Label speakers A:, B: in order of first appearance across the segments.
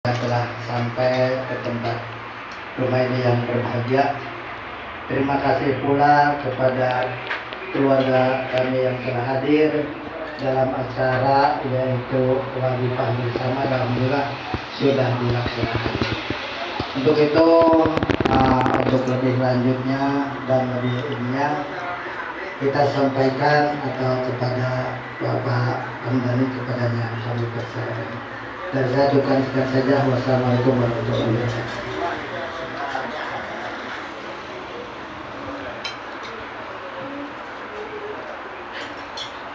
A: telah sampai ke tempat rumah ini yang berbahagia. Terima kasih pula kepada keluarga kami yang telah hadir dalam acara yaitu Wadifah bersama. Alhamdulillah sudah dilaksanakan. Untuk itu untuk lebih lanjutnya dan lebih ininya kita sampaikan atau kepada Bapak Hamdani kepadanya kami persilakan. Dan saya ajukan sekian saja. Wassalamualaikum warahmatullahi wabarakatuh.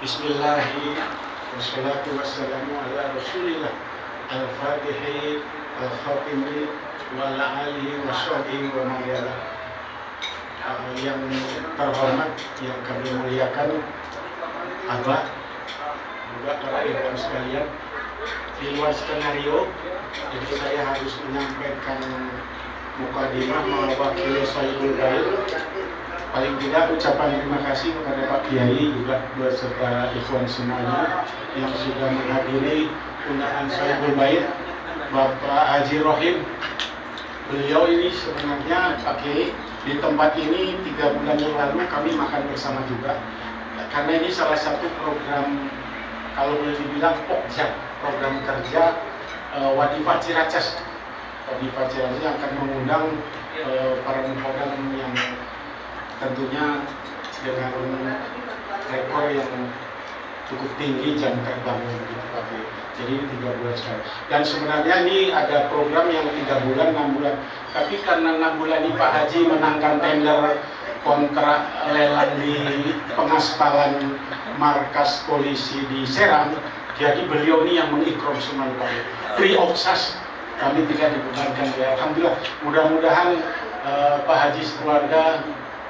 B: Bismillahirrahmanirrahim. Wassalatu wassalamu ala rasulillah al-fatihi al-khatimi wa ala alihi wa sahbihi wa mawala. Yang terhormat, yang kami muliakan Abah, juga para ikhwan sekalian, di luar skenario, jadi saya harus menyampaikan mukadimah mewakili Sayyidul Bair. Paling tidak ucapan terima kasih kepada Pak Kiai juga beserta ikhwan semuanya yang sudah menghadiri undangan Sayyidul Bair. Bapak Haji Rohim, beliau ini sebenarnya Pak Kiai di tempat ini 3 bulan yang lalu kami makan bersama juga, karena ini salah satu program, kalau boleh dibilang pokja, program kerja Wadifah Ciracas. Wadifah Ciracas yang akan mengundang para mukodam yang tentunya dengan rekor yang cukup tinggi jam terbangnya begitu Pak. Jadi 3 bulan sekali. Dan sebenarnya ini ada program yang 3 bulan, 6 bulan. Tapi karena 6 bulan ini Pak Haji menangkan tender kontrak lelang di pengaspalan markas polisi di Serang, jadi beliau ini yang mengikram semuanya free of charge, kami tidak dibebankan. Ya, alhamdulillah, mudah-mudahan Pak Haji sekeluarga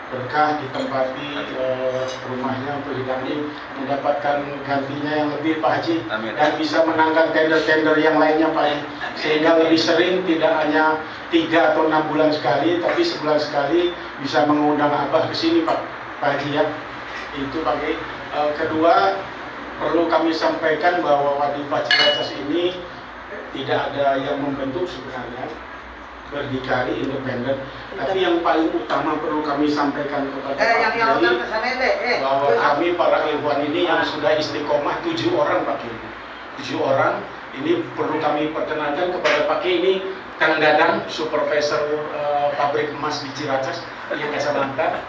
B: berkah ditempati rumahnya untuk hidup ini, mendapatkan gantinya yang lebih Pak Haji. Amin. Dan bisa menangkan tender-tender yang lainnya Pak Haji, sehingga lebih sering, tidak hanya 3 atau 6 bulan sekali, tapi sebulan sekali bisa mengundang Abah ke sini Pak Haji ya. Itu Pak Haji. Kedua, perlu kami sampaikan bahwa Wadifah Ciracas ini tidak ada yang membentuk sebenarnya, berdikari, independen. Tapi yang paling utama perlu kami sampaikan kepada Pak Kiai bahwa kami para ikhwan ini yang sudah istiqomah 7 orang Pak Kiai. 7 orang ini perlu kami perkenalkan kepada Pak Kiai. Ini Kang Dadang, supervisor pabrik emas di Ciracas, yang Kacamata,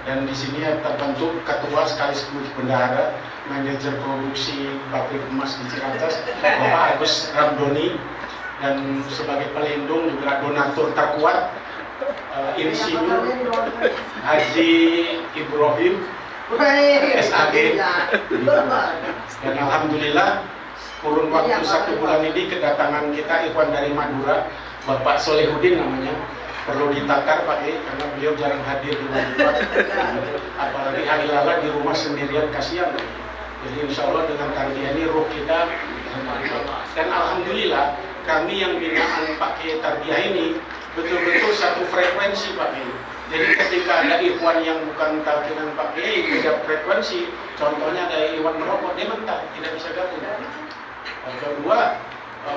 B: dan di sini terbentuk ketua sekaligus bendahara manajer produksi pabrik emas di Ciracas, Bapak Agus Ramdoni, dan sebagai pelindung juga donatur terkuat Insinyur Haji Ibrahim SAG. Dan alhamdulillah kurun waktu 1 bulan ini kedatangan kita ikhwan dari Madura, Bapak Solehudin namanya. Perlu ditakar Pak Kiai karena beliau jarang hadir di Wadifah, apalagi hari lala di rumah sendirian, kasihan. Jadi insya Allah dengan tarbiyah ini ruh kita. Dan alhamdulillah kami yang binaan Pak Kiai tarbiyah ini betul-betul satu frekuensi Pak Kiai. Jadi ketika ada ikhwan yang bukan talkinan Pak Kiai, beda frekuensi, contohnya ada ikhwan merokok, dia mental, tidak bisa gabung. Kedua,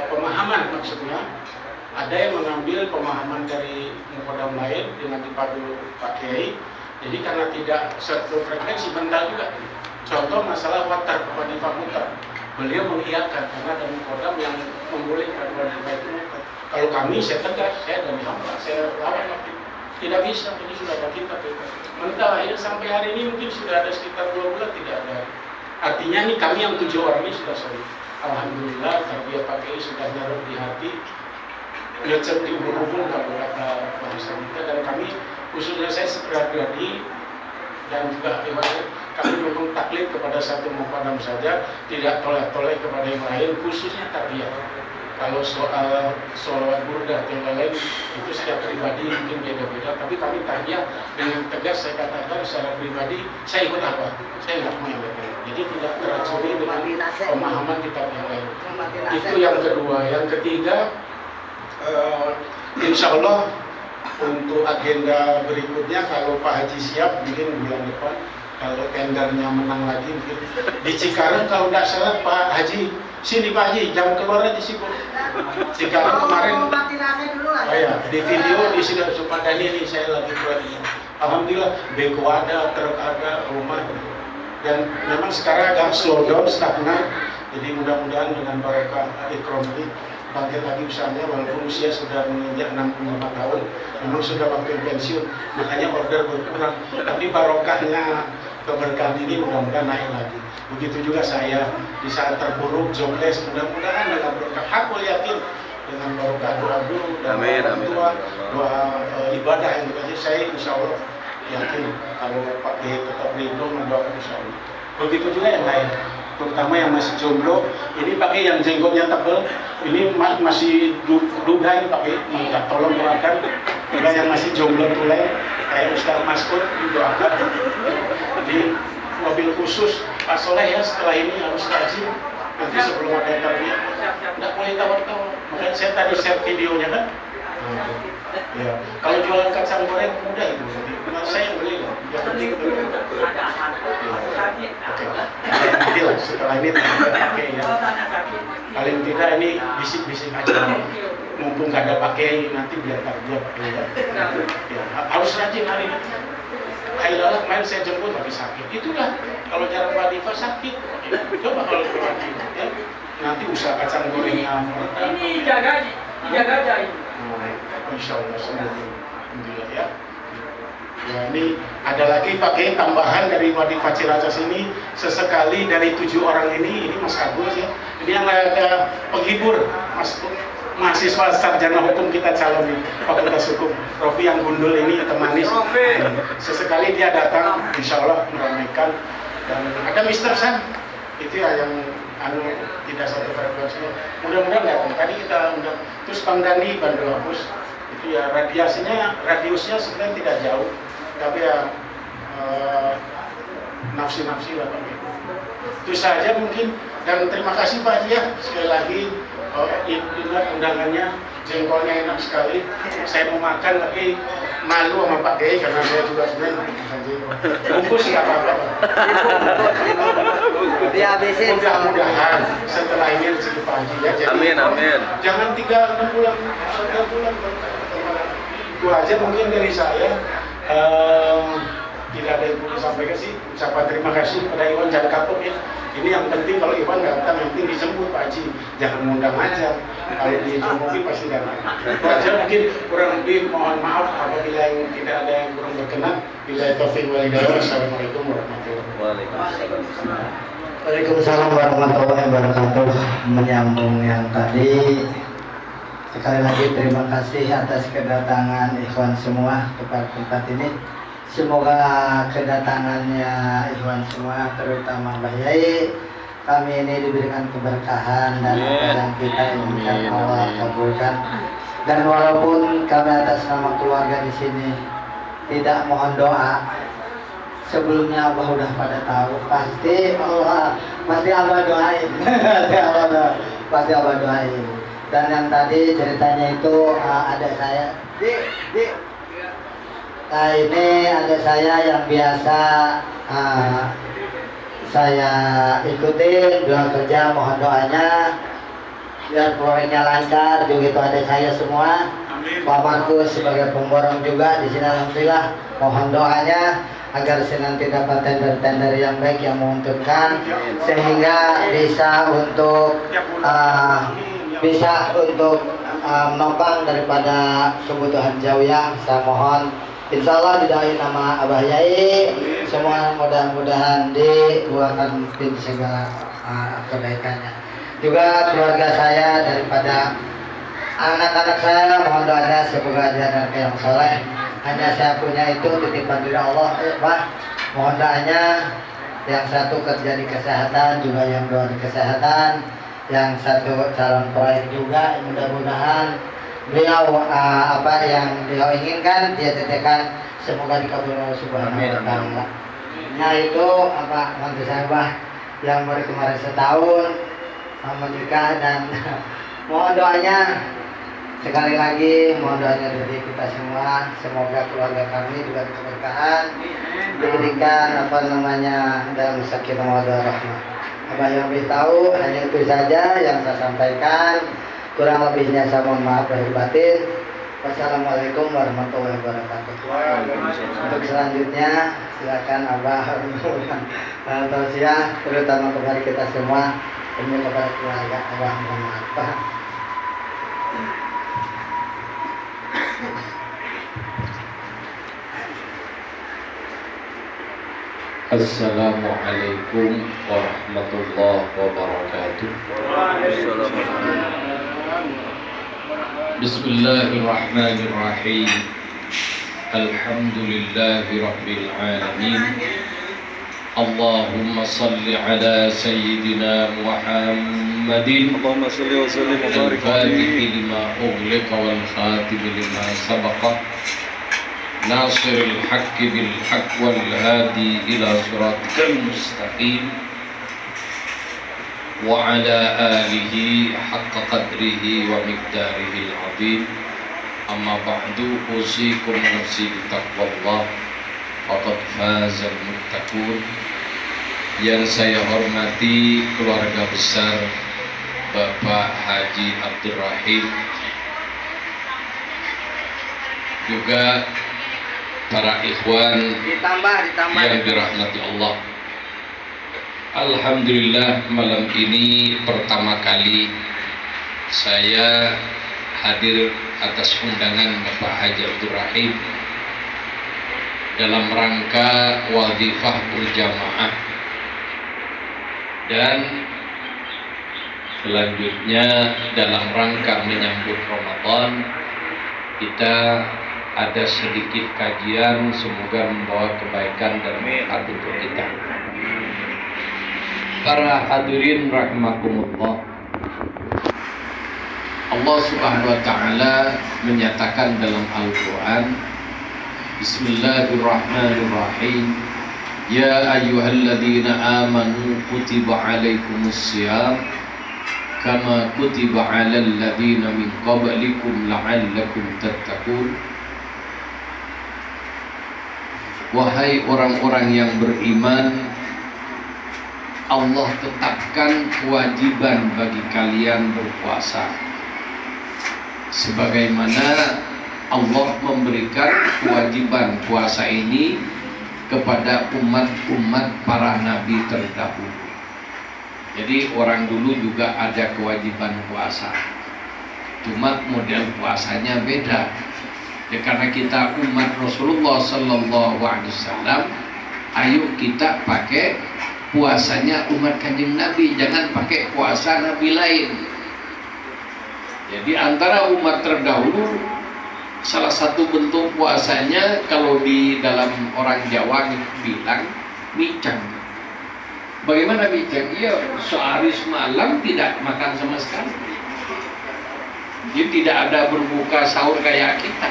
B: pemahaman, maksudnya ada yang mengambil pemahaman dari mukodam lain dengan dipadu Pak Kiai. Jadi karena tidak satu frekuensi, mental juga. Contoh masalah watar kepada Wadifah mutar, beliau mengiyakan karena ada mukodam yang membolehkan Wadifah itu mutar. Kalau kami, saya tegas, saya dari hamba, saya lawan waktu tidak bisa, ini sudah ada kita mental. Akhirnya sampai hari ini mungkin sudah ada sekitar 2 bulan tidak ada. Artinya nih kami yang 7 orang ini sudah solid. Alhamdulillah, tarbiyah Pak Kiai sudah nyaruh di hati, ngecek di ubun-ubun kalau kata bangsa kita. Dan kami, khususnya saya pribadi dan juga kami dukung taklid kepada satu mukodam saja, tidak toleh-toleh kepada yang lain, khususnya tarbiyah. Kalau soal sholawat burdah yang lain itu setiap pribadi mungkin beda-beda, tapi kami tarbiyah dengan tegas saya katakan secara pribadi, saya ikut apa? Saya nggak mau yang lain. Jadi tidak teracuni dengan pemahaman kita yang lain. Itu yang kedua. Yang ketiga, insya Allah untuk agenda berikutnya kalau Pak Haji siap mungkin bulan depan kalau tendernya menang lagi mungkin di Cikarang kalau tidak salah Pak Haji, sini Pak Haji, jam keluar di sini. Cikarang kemarin, oh ya, di video di sini Pak Dani ini saya lagi buat ini. Alhamdulillah, beko ada, truk ada, rumah, dan memang sekarang agak slow down, stagnan. Jadi mudah-mudahan dengan barokah ekonomi bangkit lagi usahanya, walaupun usia sudah menginjak 65 tahun, memang sudah waktu pensiun, makanya order berkurang. Tapi barokahnya keberkahan ini mudah-mudahan naik lagi. Begitu juga saya di saat terpuruk, jobless, mudah-mudahan dengan berkah. Aku yakin dengan barokah doa guru dan doa ibadah yang dikasih, saya insya Allah yakin kalau Pak Kiai tetap rindu mendoakan insya Allah. Begitu juga yang lain, terutama yang masih jomblo, ini pakai yang jenggotnya tebal, ini masih duda ini pakai, minta tolong doakan. Juga yang masih jomblo tulai, kayak Ustaz Maskud didoakan. Di mobil khusus Pak Soleh ya, setelah ini harus kaji, nanti sebelum ada tarbiyah nggak boleh tawar-tawar. Makanya saya tadi share videonya kan. Ya, kalau jualan kacang goreng mudah itu, saya yang beli loh. Yang penting itu. Nanti lah setelah ini pakai ya. Paling tidak ini bisik-bisik aja. Mumpung gak ada pakai nanti biar dia pakai ya. Ya, harus rajin hari ini. Kailalah kemarin saya jemput tapi sakit. Itulah kalau jarang Pak Diva sakit. Coba kalau rajin ya. Nanti usaha kacang gorengnya.
C: Ini jaga aja ini.
B: Insya Allah semua. Alhamdulillah ya. Ya, ini ada lagi pakai tambahan dari Wadifah Ciracas ini, sesekali dari 7 orang ini Mas Agus ya, ini yang ada penghibur, mahasiswa sarjana hukum kita calon Fakultas Hukum, Rofi yang gundul ini temanis, sesekali dia datang, insya Allah meramaikan. Dan ada Mr. San, itu ya yang tidak satu frekuensi, mudah-mudahan datang. Tadi kita undang, terus Bang Dani Bandul Hapus, itu ya radiusnya sebenarnya tidak jauh, tapi ya nafsi-nafsi lah Pak. Itu saja mungkin, dan terima kasih Pak Haji ya, sekali lagi ingat undangannya, jengkolnya enak sekali. Saya mau makan tapi malu sama Pak Kiai karena saya juga sebenarnya bungkus nggak apa-apa.
D: Dihabisin.
B: Mudah-mudahan setelah ini rezeki Pak Haji ya. Jadi,
E: Amin.
B: jangan 3-6 bulan, 1 bulan. Itu aja mungkin dari saya. Tidak ada yang perlu disampaikan sih. Ucapan terima kasih kepada Iwan, jangan kapok ya. Ini yang penting, kalau Iwan nggak datang, yang penting dijemput Pak Haji. Jangan ngundang aja. Kalau dijemputin pasti datang. Itu aja mungkin kurang lebih, mohon maaf apabila yang tidak ada yang kurang berkenan. Bila taufik wal hidayah. Wassalamualaikum warahmatullahi wabarakatuh.
A: Waalaikumsalam warahmatullahi wabarakatuh. Menyambung yang tadi, sekali lagi terima kasih atas kedatangan ikhwan semua ke tempat ini. Semoga kedatangannya ikhwan semua, terutama Mbah Yai, kami ini diberikan keberkahan dan apa yang kita inginkan Allah kabulkan. Dan walaupun kami atas nama keluarga di sini tidak mohon doa, sebelumnya Abah udah pada tahu, pasti Abah doain. pasti Abah doain. Dan yang tadi ceritanya itu ada saya, nah ini ada saya yang biasa saya ikutin doa kerja, mohon doanya biar proyeknya lancar. Juga itu ada saya semua. Pak Markus sebagai pemborong juga di sini, alhamdulillah. Mohon doanya agar nanti dapat tender-tender yang baik yang menguntungkan, sehingga bisa untuk menopang daripada kebutuhan Jawiyah. Saya mohon insya Allah didoain nama Abah Yai, semua mudah-mudahan dibuahkan pintu segala kebaikannya. Juga keluarga saya daripada anak-anak saya, mohon doanya semoga dia anak yang soleh. Hanya saya punya itu titipan dari Allah, Pak. Mohon doanya, yang satu kerja di kesehatan, juga yang doa di kesehatan, yang satu calon proyek juga, mudah-mudahan beliau apa yang beliau inginkan dia tetekan semoga dikabul oleh Subhanahu wa taala. Nah itu apa mantu saya Bah yang baru kemarin setahun menikah, dan mohon doanya Sekali lagi mohon doanya dari kita semua, semoga keluarga kami juga keberkahan, diberikan dalam sakinah mawaddah rahmah. Abah yang lebih tahu hanya itu saja yang saya sampaikan. Kurang lebihnya saya mohon maaf lahir batin. Wassalamualaikum warahmatullahi wabarakatuh. Untuk selanjutnya silakan Abah tausiah terutama kepada kita semua, demi kepada keluarga Abah mohon maaf. Pak.
D: Assalamualaikum warahmatullahi wabarakatuh. Bismillahirrahmanirrahim. Alhamdulillahi rabbil alamin. Allahumma salli ala sayyidina Muhammadin.
E: Allahumma salli wa sallim wa barik
D: al-fatihi lima ughliqa wal khatimi lima sabaqa. ناصر الحق بالحق والهادي إلى صراطك المستقيم وعلى آله حق قدره ومقداره العظيم أما بعد أوصيكم ونفسي بتقوى الله فقد فاز المتقون. Yang saya hormati keluarga besar Bapak Haji Abdul Rahim, juga para ikhwan yang dirahmati Allah. Alhamdulillah, malam ini pertama kali saya hadir atas undangan Bapak Haji Abdul Rahim dalam rangka wadhifah berjamaah, dan selanjutnya dalam rangka menyambut Ramadan kita ada sedikit kajian, semoga membawa kebaikan dan manfaat untuk kita. Para hadirin rahimakumullah, Allah Subhanahu wa taala menyatakan dalam Al-Qur'an, Bismillahirrahmanirrahim. Ya ayyuhalladzina amanu kutiba alaikumusshiyam kama kutiba alal ladzina min qablikum la'allakum tattaqun. Wahai orang-orang yang beriman, Allah tetapkan kewajiban bagi kalian berpuasa, sebagaimana Allah memberikan kewajiban puasa ini kepada umat-umat para nabi terdahulu. Jadi orang dulu juga ada kewajiban puasa, cuma model puasanya beda. Ya, karena kita umat Rasulullah Sallallahu Alaihi Wasallam, ayo kita pakai puasanya umat Kanjeng Nabi, jangan pakai puasa Nabi lain. Jadi antara umat terdahulu, salah satu bentuk puasanya kalau di dalam orang Jawa bilang micang. Bagaimana micang? Iya, sehari semalam tidak makan sama sekali. Jadi tidak ada berbuka sahur kayak kita.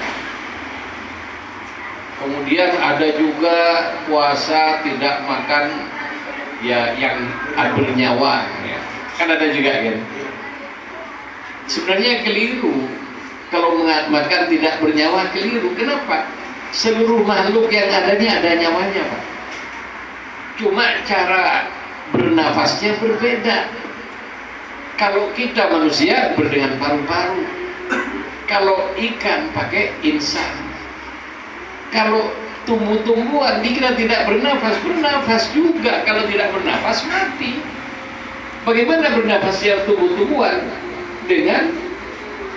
D: Kemudian ada juga puasa tidak makan ya yang bernyawa, ya. Kan ada juga kan. Sebenarnya keliru kalau makan tidak bernyawa, keliru. Kenapa? Seluruh makhluk yang adanya ada nyawanya, Pak. Cuma cara bernafasnya berbeda. Kalau kita manusia berdengan paru-paru, kalau ikan pakai insan. Kalau tumbuh-tumbuhan dikira tidak bernafas, bernafas juga. Kalau tidak bernafas mati. Bagaimana bernafasnya tumbuh-tumbuhan? Dengan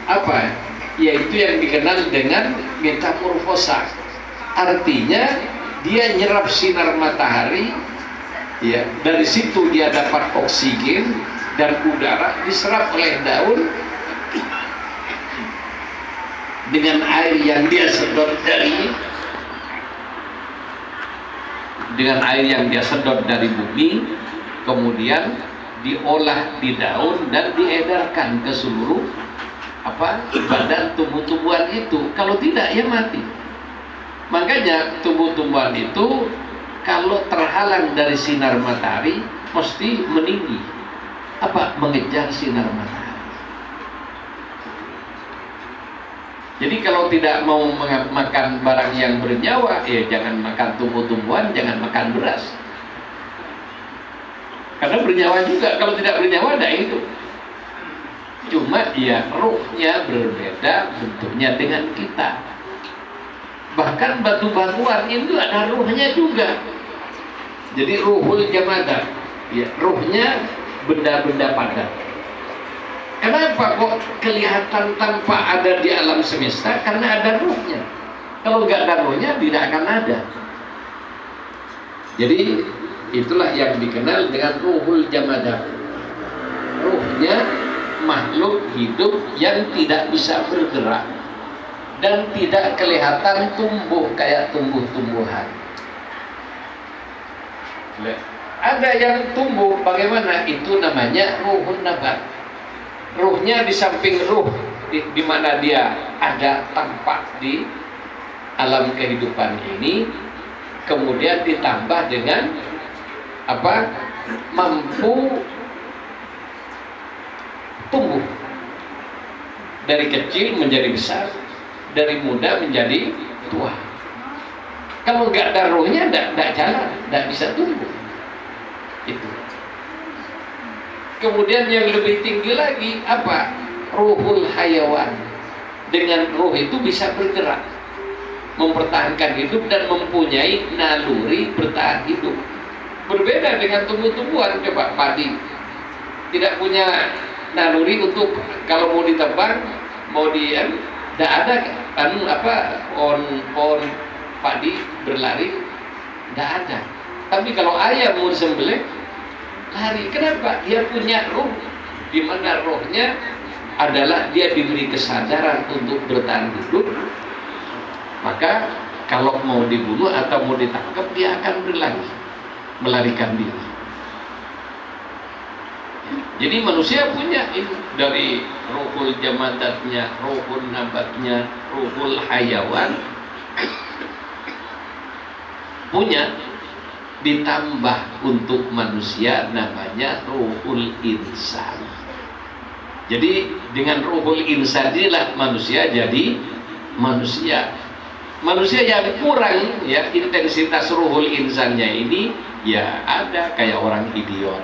D: apa? Yaitu yang dikenal dengan metamorfosa. Artinya dia nyerap sinar matahari, ya, dari situ dia dapat oksigen dan udara diserap oleh daun dengan air yang dia sedot dari bumi, kemudian diolah di daun dan diedarkan ke seluruh badan tumbuh-tumbuhan itu. Kalau tidak ya mati. Makanya tumbuh-tumbuhan itu kalau terhalang dari sinar matahari mesti meninggi, mengejar sinar matahari. Jadi kalau tidak mau makan barang yang bernyawa, ya jangan makan tumbuh-tumbuhan, jangan makan beras. Karena bernyawa juga, kalau tidak bernyawa tidak hidup. Cuma ya ruhnya berbeda bentuknya dengan kita. Bahkan batu-batuan itu ada ruhnya juga. Jadi ruhul jamadah, ya ruhnya benda-benda padat. Kenapa kok kelihatan tanpa ada di alam semesta? Karena ada ruhnya. Kalau nggak ada ruhnya tidak akan ada. Jadi itulah yang dikenal dengan ruhul jamadah. Ruhnya makhluk hidup yang tidak bisa bergerak dan tidak kelihatan tumbuh kayak tumbuh-tumbuhan. Ada yang tumbuh bagaimana? Itu namanya ruhun nabat. Ruhnya di samping ruh di mana dia ada tampak di alam kehidupan ini, kemudian ditambah dengan apa? Mampu tumbuh dari kecil menjadi besar, dari muda menjadi tua. Kalau nggak ada ruhnya, nggak jalan, nggak bisa tumbuh. Itu. Kemudian yang lebih tinggi lagi apa? Ruhul hayawan. Dengan ruh itu bisa bergerak, mempertahankan hidup dan mempunyai naluri bertahan hidup. Berbeda dengan tumbuh-tumbuhan. Coba padi tidak punya naluri untuk kalau mau ditebang, mau tidak ada pohon padi berlari, tidak ada. Tapi kalau ayam mau disembelih, lari. Kenapa? Dia punya ruh, di mana rohnya adalah dia diberi kesadaran untuk bertahan hidup. Maka kalau mau dibunuh atau mau ditangkap, dia akan berlari, melarikan diri. Jadi manusia punya ini dari ruhul jamadatnya, ruhul nabatnya, ruhul hayawan, punya. Ditambah untuk manusia namanya ruhul insan. Jadi dengan ruhul insan inilah manusia jadi manusia. Manusia yang kurang ya intensitas ruhul insannya ini ya ada kayak orang idiot.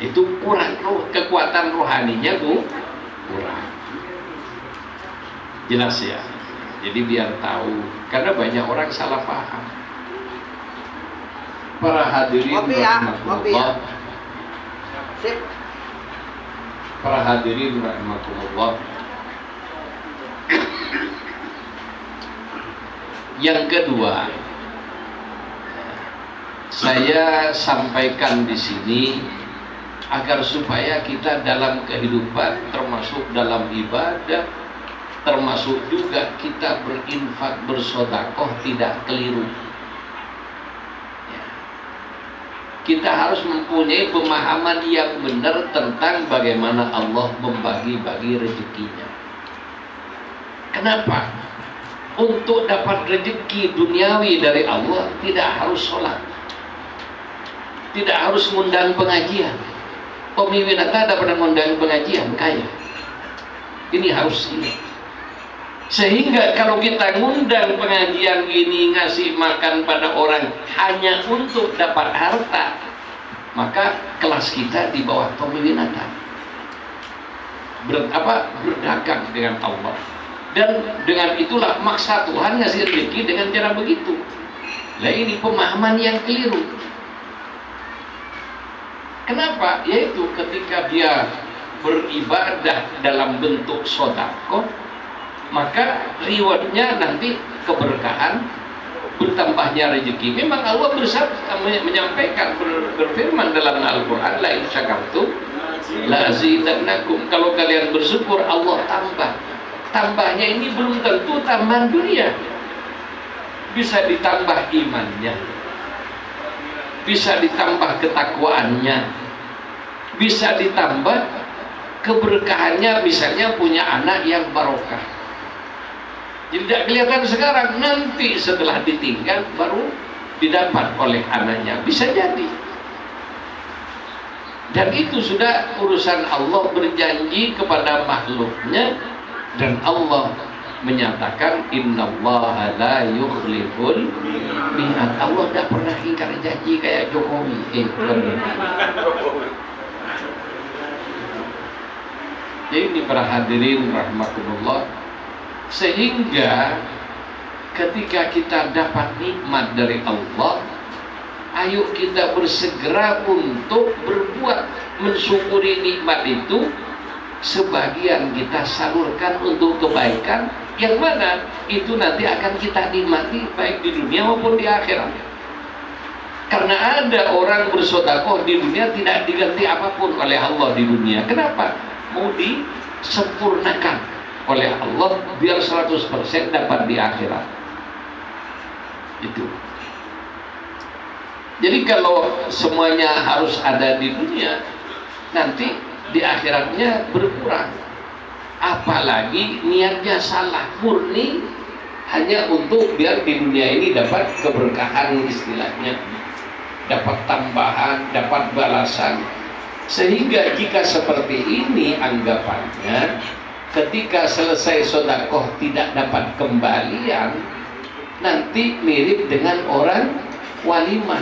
D: Itu kurang kekuatan rohaninya kurang. Jelas ya. Jadi biar tahu, karena banyak orang salah paham. Para hadirin rahimakumullah.
A: Sip.
D: Para hadirin rahimakumullah. Yang kedua, saya sampaikan di sini agar supaya kita dalam kehidupan, termasuk dalam ibadah, termasuk juga kita berinfak, bersedekah tidak keliru. Kita harus mempunyai pemahaman yang benar tentang bagaimana Allah membagi-bagi rezekinya. Kenapa? Untuk dapat rezeki duniawi dari Allah tidak harus sholat, tidak harus ngundang pengajian. Pemimpinata dapat mengundang pengajian kaya. Ini harus ini. Sehingga kalau kita ngundang pengajian gini, ngasih makan pada orang hanya untuk dapat harta, maka kelas kita di bawah pemimpinata. Berdagang dengan Allah. Dan dengan itulah maksa Tuhan ngasih rezeki dengan cara begitu. Nah ini pemahaman yang keliru. Kenapa? Yaitu ketika dia beribadah dalam bentuk sedekah, maka rewardnya nanti keberkahan, bertambahnya rezeki. Memang Allah menyampaikan, berfirman dalam Al-Quran, la in syakartum la azidannakum. Kalau kalian bersyukur, Allah tambah. Tambahnya ini belum tentu tambahan dunia, bisa ditambah imannya, bisa ditambah ketakwaannya, bisa ditambah keberkahannya, misalnya punya anak yang barokah. Jadi tidak kelihatan sekarang, nanti setelah ditinggal baru didapat oleh anaknya, bisa jadi. Dan itu sudah urusan Allah, berjanji kepada makhluknya, dan Allah menyatakan innallaha la yukhliful mi'ad. Allah tidak pernah ingkar janji kayak Jokowi. Jadi ini para hadirin rahimakumullah, sehingga ketika kita dapat nikmat dari Allah, ayo kita bersegera untuk berbuat mensyukuri nikmat itu. Sebagian kita salurkan untuk kebaikan, yang mana itu nanti akan kita nikmati baik di dunia maupun di akhirat. Karena ada orang bersedekah di dunia tidak diganti apapun oleh Allah di dunia. Kenapa? Mau disempurnakan oleh Allah biar 100% dapat di akhirat. Itu. Jadi kalau semuanya harus ada di dunia, nanti di akhiratnya berkurang. Apalagi niatnya salah, murni hanya untuk biar di dunia ini dapat keberkahan, istilahnya dapat tambahan, dapat balasan. Sehingga jika seperti ini anggapannya, ketika selesai sedekah tidak dapat kembalian, nanti mirip dengan orang walimah.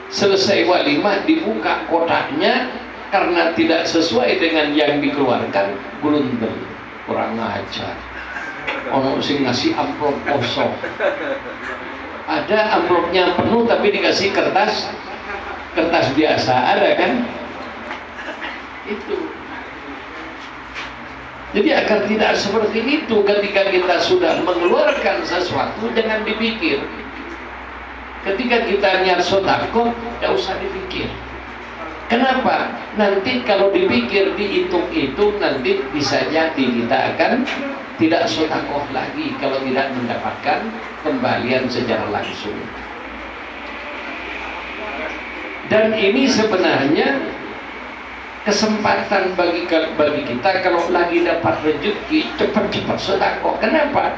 D: Selesai walimah dibuka kotaknya, karena tidak sesuai dengan yang dikeluarkan, blunder, kurang ajar. Ono sing ngasih amplop kosong, ada amplopnya penuh tapi dikasih kertas biasa, ada kan? Itu. Jadi agar tidak seperti itu, ketika kita sudah mengeluarkan sesuatu jangan dipikir. Ketika kita niat sedekah, tidak usah dipikir. Kenapa? Nanti kalau dipikir, dihitung itu, nanti bisa jadi kita akan tidak sedekah lagi kalau tidak mendapatkan kembalian secara langsung. Dan ini sebenarnya kesempatan bagi kita kalau lagi dapat rezeki, cepat-cepat sedekah. Kenapa?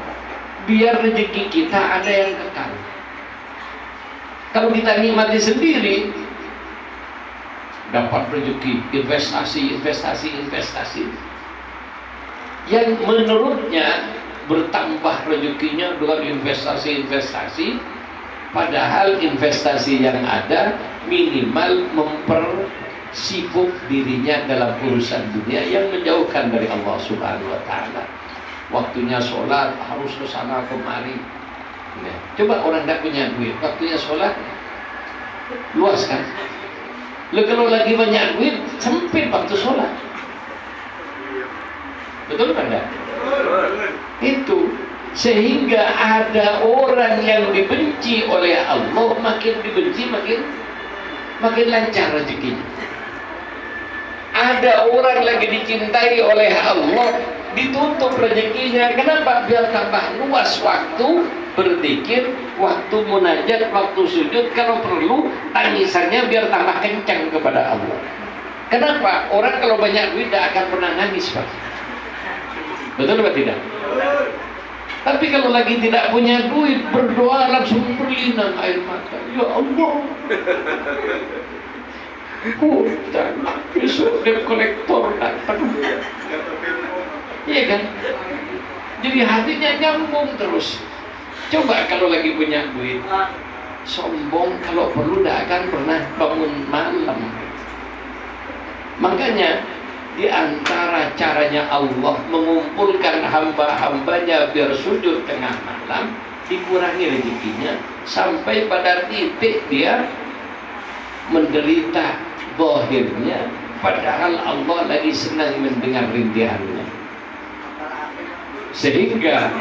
D: Biar rezeki kita ada yang kekal. Kalau kita nikmati sendiri, dapat rezeki, investasi yang menurutnya bertambah rezekinya dengan investasi, padahal investasi yang ada minimal mempersibuk dirinya dalam urusan dunia yang menjauhkan dari Allah Subhanahu wa Ta'ala. Waktunya sholat harus ke sana kemari. Coba orang tidak punya duit, waktunya sholat luas kan? Lalu kalau lagi banyak duit, sempit waktu sholat. Betul kan enggak? Itu. Sehingga ada orang yang dibenci oleh Allah, makin dibenci makin lancar rezekinya. Ada orang lagi dicintai oleh Allah, ditutup rezekinya. Kenapa? Biar tambah luas waktu berzikir, waktu munajat, waktu sujud, kalau perlu tangisannya biar tambah kencang kepada Allah. Kenapa? Orang kalau banyak duit tidak akan pernah nangis, Pak. Betul atau tidak? Tapi kalau lagi tidak punya duit, berdoa langsung berlinang air mata. Ya Allah, hutan, besok debt kolektor datang. Iya kan? Jadi hatinya nyambung terus. Coba kalau lagi punya duit, sombong, kalau perlu tidak akan pernah bangun malam. Makanya di antara caranya Allah mengumpulkan hamba-hambanya biar sujud tengah malam, dikurangi rezekinya sampai pada titik dia menderita zahirnya, padahal Allah lagi senang mendengar rintihannya. Sehingga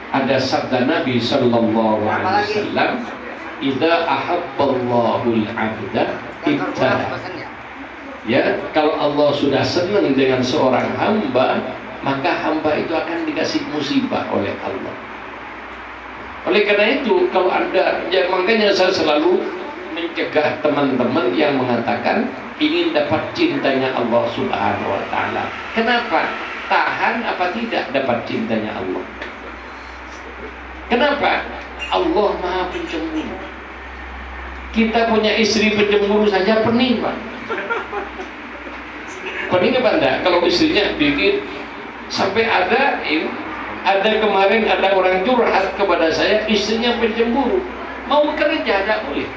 D: ada sabda Nabi sallallahu alaihi wasallam, "Idza ahabballahu al-'abda ibtala." Ya, kalau Allah sudah senang dengan seorang hamba, maka hamba itu akan dikasih musibah oleh Allah. Oleh karena itu, kalau Anda, ya makanya saya selalu mencegah teman-teman yang mengatakan ingin dapat cintanya Allah Subhanahu wa Ta'ala. Kenapa? Tahan apa tidak dapat cintanya Allah? Kenapa? Allah Maha Pencemburu. Kita punya istri pencemburu saja pening, Pak. Pening apa enggak? Kalau istrinya bikin Sampai ada kemarin ada orang curhat kepada saya, istrinya pencemburu, mau kerja tidak boleh.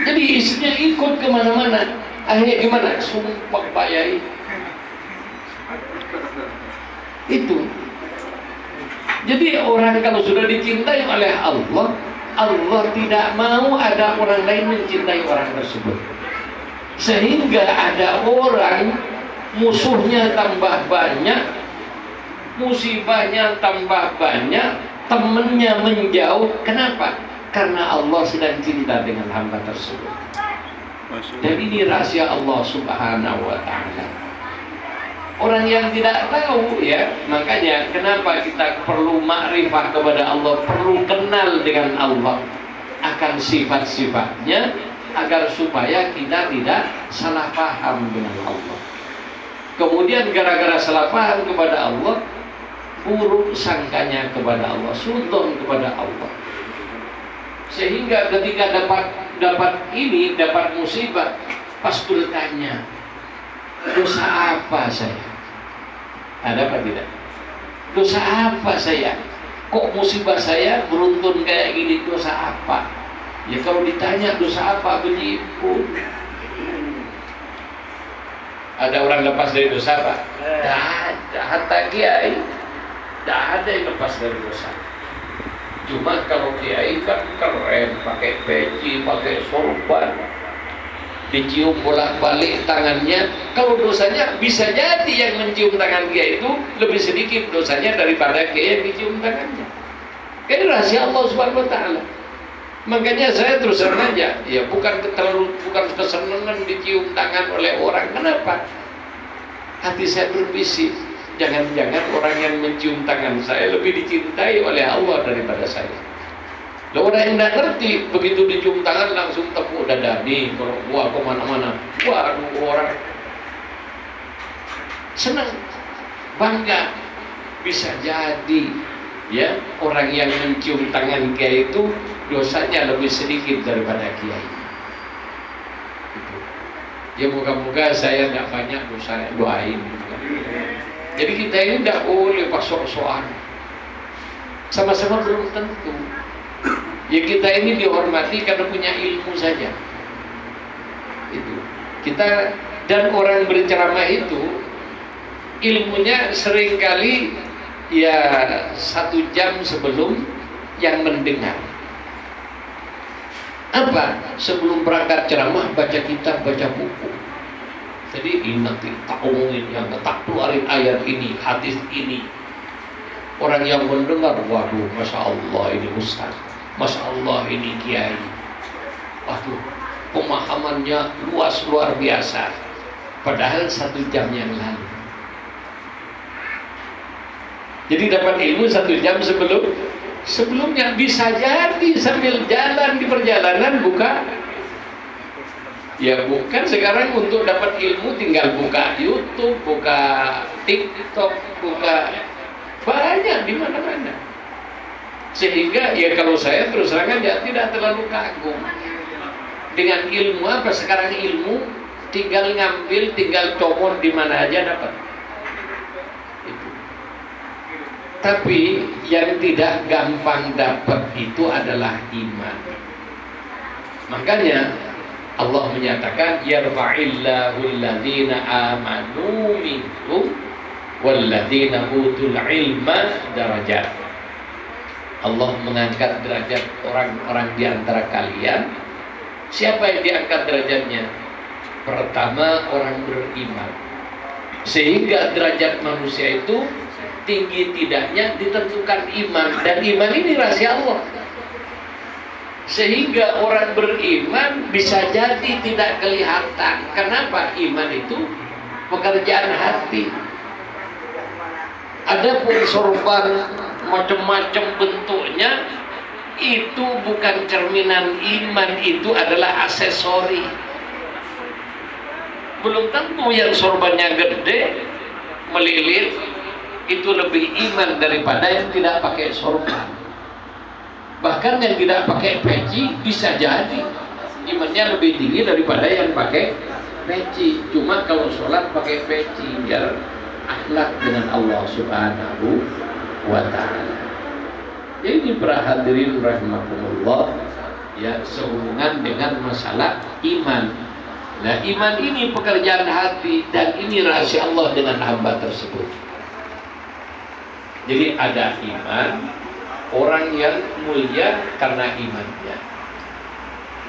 D: Jadi istrinya ikut kemana-mana. Akhirnya gimana? Sumpah Pak Yai. Itu. Jadi orang kalau sudah dicintai oleh Allah, Allah tidak mau ada orang lain mencintai orang tersebut. Sehingga ada orang musuhnya tambah banyak, musibahnya tambah banyak, temannya menjauh. Kenapa? Karena Allah sedang cinta dengan hamba tersebut. Dan ini rahasia Allah Subhanahu wa ta'ala. Orang yang tidak tahu, ya, makanya kenapa kita perlu makrifah kepada Allah, perlu kenal dengan Allah akan sifat-sifatnya, agar supaya kita tidak salah paham dengan Allah. Kemudian gara-gara salah paham kepada Allah, buruk sangkanya kepada Allah, suudzon kepada Allah. Sehingga ketika dapat musibah, pas bertanya, dosa apa saya? Ada apa tidak? Dosa apa saya? Kok musibah saya beruntun kayak gini? Dosa apa? Ya kalau ditanya dosa apa, begitu. Ada orang lepas dari dosa apa? Tidak ada. Hatta kiai, tidak ada yang lepas dari dosa. Cuma kalau kiai kan keren, pakai peci, pakai sorban, dicium bolak-balik tangannya. Kalau dosanya bisa jadi yang mencium tangan kiai itu lebih sedikit dosanya daripada kiai yang dicium tangannya. Ini rahasia Allah Subhanahu wa ta'ala. Makanya saya terus terang aja, ya bukan kesenangan dicium tangan oleh orang. Kenapa? Hati saya berbisik, jangan-jangan orang yang mencium tangan saya lebih dicintai oleh Allah daripada saya. Loh, orang yang tidak ngerti, begitu dicium tangan langsung tepuk dada nih, kalau gua kemana-mana, waduh, orang senang, bangga. Bisa jadi, ya, orang yang mencium tangan kiai itu dosanya lebih sedikit daripada kiai. Ya moga-moga saya tidak banyak dosa, doain. Jadi kita ini tidak boleh sok-sokan. Sama-sama belum tentu. Ya kita ini dihormati karena punya ilmu saja. Itu. Kita dan orang berceramah itu ilmunya seringkali ya 1 jam sebelum yang mendengar. Apa? Sebelum berangkat ceramah baca kitab, baca buku. Jadi ini nanti tak omongin yang tak keluarin ayat ini, hadis ini. Orang yang mendengar, waduh, masya Allah ini ustaz, masya Allah ini kiai. Waduh, pemahamannya luas luar biasa. Padahal 1 jam yang lalu. Jadi dapat ilmu 1 jam sebelumnya. Bisa jadi sambil jalan di perjalanan buka. Ya bukan sekarang untuk dapat ilmu tinggal buka YouTube, buka TikTok, buka banyak di mana-mana. Sehingga ya kalau saya terus terang aja tidak terlalu kagum dengan ilmu apa sekarang. Ilmu tinggal ngambil, tinggal comot di mana aja dapat. Tapi yang tidak gampang dapat itu adalah iman. Makanya Allah menyatakan yarfa'illahu alladhina amanu minkum walladhina utul ilma darajat. Allah mengangkat derajat orang-orang di antara kalian. Siapa yang diangkat derajatnya? Pertama orang beriman. Sehingga derajat manusia itu tinggi tidaknya ditentukan iman, dan iman ini rahasia Allah. Sehingga orang beriman bisa jadi tidak kelihatan. Kenapa? Iman itu pekerjaan hati. Adapun sorban macam-macam bentuknya itu bukan cerminan iman, itu adalah aksesori. Belum tentu yang sorbannya gede melilit itu lebih iman daripada yang tidak pakai sorban. Bahkan yang tidak pakai peci bisa jadi imannya lebih tinggi daripada yang pakai peci. Cuma kalau sholat pakai peci biar akhlak dengan Allah Subhanahu wa ta'ala. Jadi para hadirin rahimakumullah, ya, sehubungan dengan masalah iman. Nah, iman ini pekerjaan hati dan ini rahasia Allah dengan hamba tersebut. Jadi ada iman, orang yang mulia karena imannya.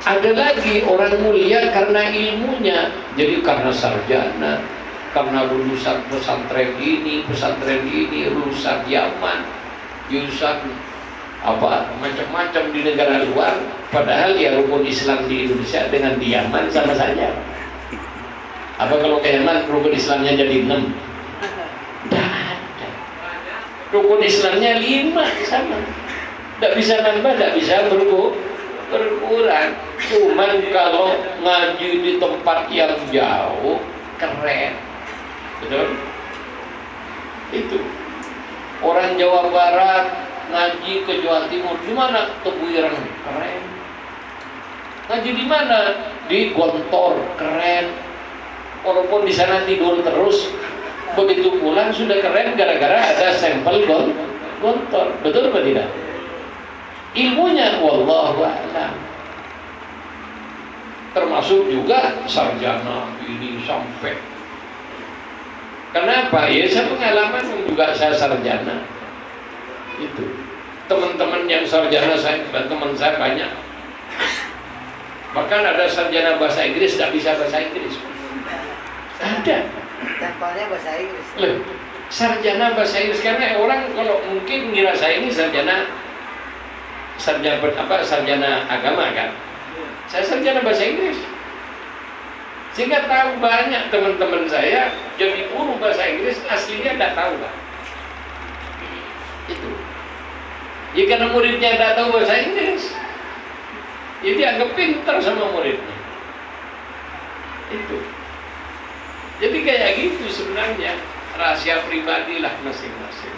D: Ada lagi orang mulia karena ilmunya. Jadi karena sarjana, karena lulusan pesantren ini, lulusan Yaman, lulusan apa macam-macam di negara luar, padahal ya rukun Islam di Indonesia dengan di Yaman sama saja. Apa kalau ke Yaman rukun Islamnya jadi 6? Tidak ada. Rukun Islamnya 5 sama. Tidak bisa nambah, tidak bisa berkurang. Cuman kalau ngaji di tempat yang jauh keren, betul? Itu orang Jawa Barat ngaji ke Jawa Timur, di mana Tebuireng, keren. Ngaji di mana? Di Gontor, keren. Walaupun di sana tidur terus, begitu pulang sudah keren gara-gara ada sampel Gontor. Betul atau tidak? Ilmunya wallahu a'lam. Termasuk juga sarjana ini sampai. Kenapa? Ya saya pengalaman juga saya sarjana. Itu teman-teman yang sarjana saya dan teman saya banyak. Bahkan ada sarjana bahasa Inggris tidak bisa bahasa Inggris. Ada.
E: Sampelnya bahasa Inggris.
D: Loh, sarjana bahasa Inggris karena orang kalau mungkin ngira saya ini sarjana agama kan. Saya sarjana bahasa Inggris. Sehingga tahu banyak teman-teman saya jadi guru bahasa Inggris aslinya tidak tahu kan. Itu. Ya karena muridnya tidak tahu bahasa Inggris, jadi anggap pintar sama muridnya. Itu. Jadi kayak gitu sebenarnya, rahasia pribadi lah masing-masing.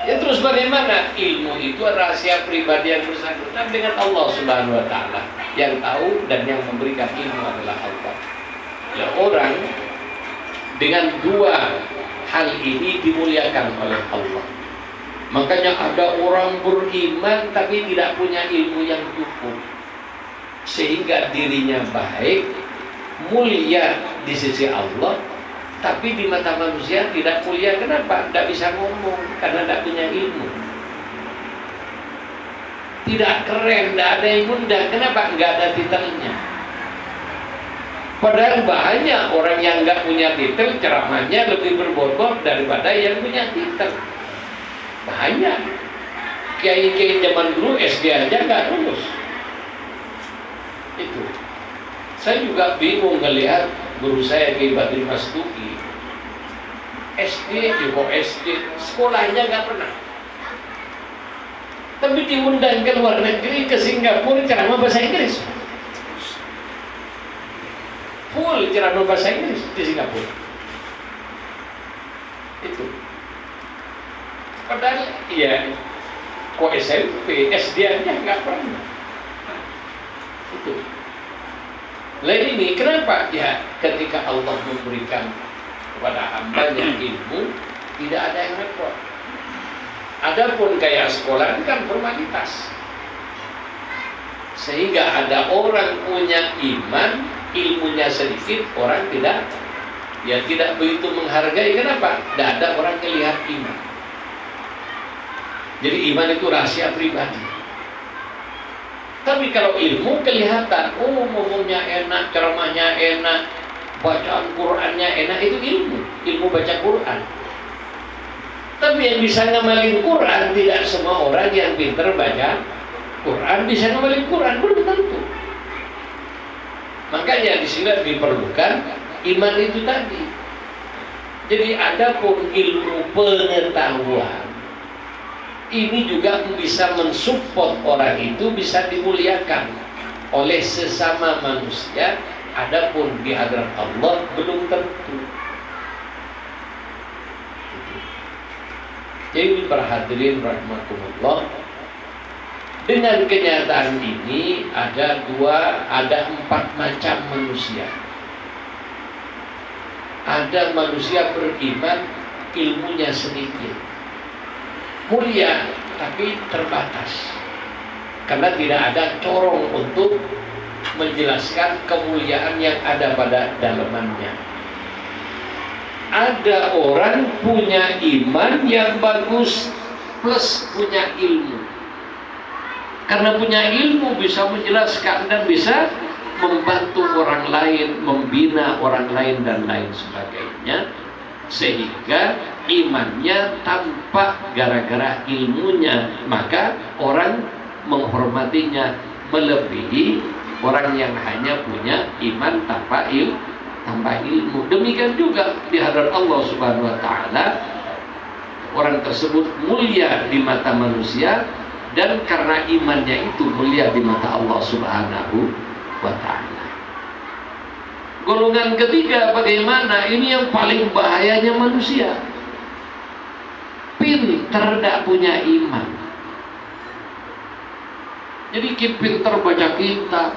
D: Ya terus bagaimana? Ilmu itu rahasia pribadi yang bersangkutan dengan Allah Subhanahu wa ta'ala. Yang tahu dan yang memberikan ilmu adalah Allah. Ya, orang dengan dua hal ini dimuliakan oleh Allah. Makanya ada orang beriman tapi tidak punya ilmu yang cukup, sehingga dirinya baik, mulia di sisi Allah, tapi di mata manusia tidak mulia. Kenapa? Tidak bisa ngomong karena tidak punya ilmu. Tidak keren, tidak ada yang mudah. Kenapa? Nggak ada titelnya. Padahal banyak orang yang nggak punya titel ceramahnya lebih berbobot daripada yang punya titel. Banyak kiai-kiai zaman dulu SD aja nggak lulus. Itu. Saya juga bingung ngelihat guru saya Kiai Badri Mastuki. SD juga SD, sekolahnya nggak pernah. Tapi diundang ke luar negeri, ke Singapura ceramah bahasa Inggris. Full ceramah bahasa Inggris di Singapura. Itu. Padahal ya kok SMP, SD aja nggak pernah. Itu. Lain ini kenapa? Ya ketika Allah memberikan kepada hambanya ilmu, tidak ada yang repot. Adapun kayak sekolah ini kan formalitas. Sehingga ada orang punya iman, ilmunya sedikit, orang tidak begitu menghargai. Kenapa? Tidak ada orang yang lihat iman. Jadi iman itu rahasia pribadi. Tapi kalau ilmu kelihatan, ngomongnya enak, ceramahnya enak, bacaan Qurannya enak, itu ilmu baca Quran. Tapi yang bisa ngamalin Quran, tidak semua orang yang pintar baca Quran bisa ngamalin Quran, belum tentu. Makanya di sini diperlukan iman itu tadi. Jadi adapun ilmu pengetahuan ini juga bisa mensupport orang itu bisa dimuliakan oleh sesama manusia. Adapun di hadapan Allah belum tentu. Jadi para hadirin rahimakumullah, Dengan kenyataan ini ada 4 macam manusia. Ada manusia beriman, ilmunya sedikit, mulia tapi terbatas, karena tidak ada corong untuk menjelaskan kemuliaan yang ada pada dalamannya. Ada orang punya iman yang bagus plus punya ilmu. Karena punya ilmu bisa menjelaskan dan bisa membantu orang lain, membina orang lain dan lain sebagainya, sehingga imannya tampak gara-gara ilmunya, maka orang menghormatinya melebihi orang yang hanya punya iman tanpa ilmu. Demikian juga di hadapan Allah Subhanahu wa taala, orang tersebut mulia di mata manusia, dan karena imannya itu mulia di mata Allah Subhanahu wa ta'ala. Golongan ketiga bagaimana? Ini yang paling bahayanya manusia. Pinter tidak punya iman. Jadi pinter baca kitab,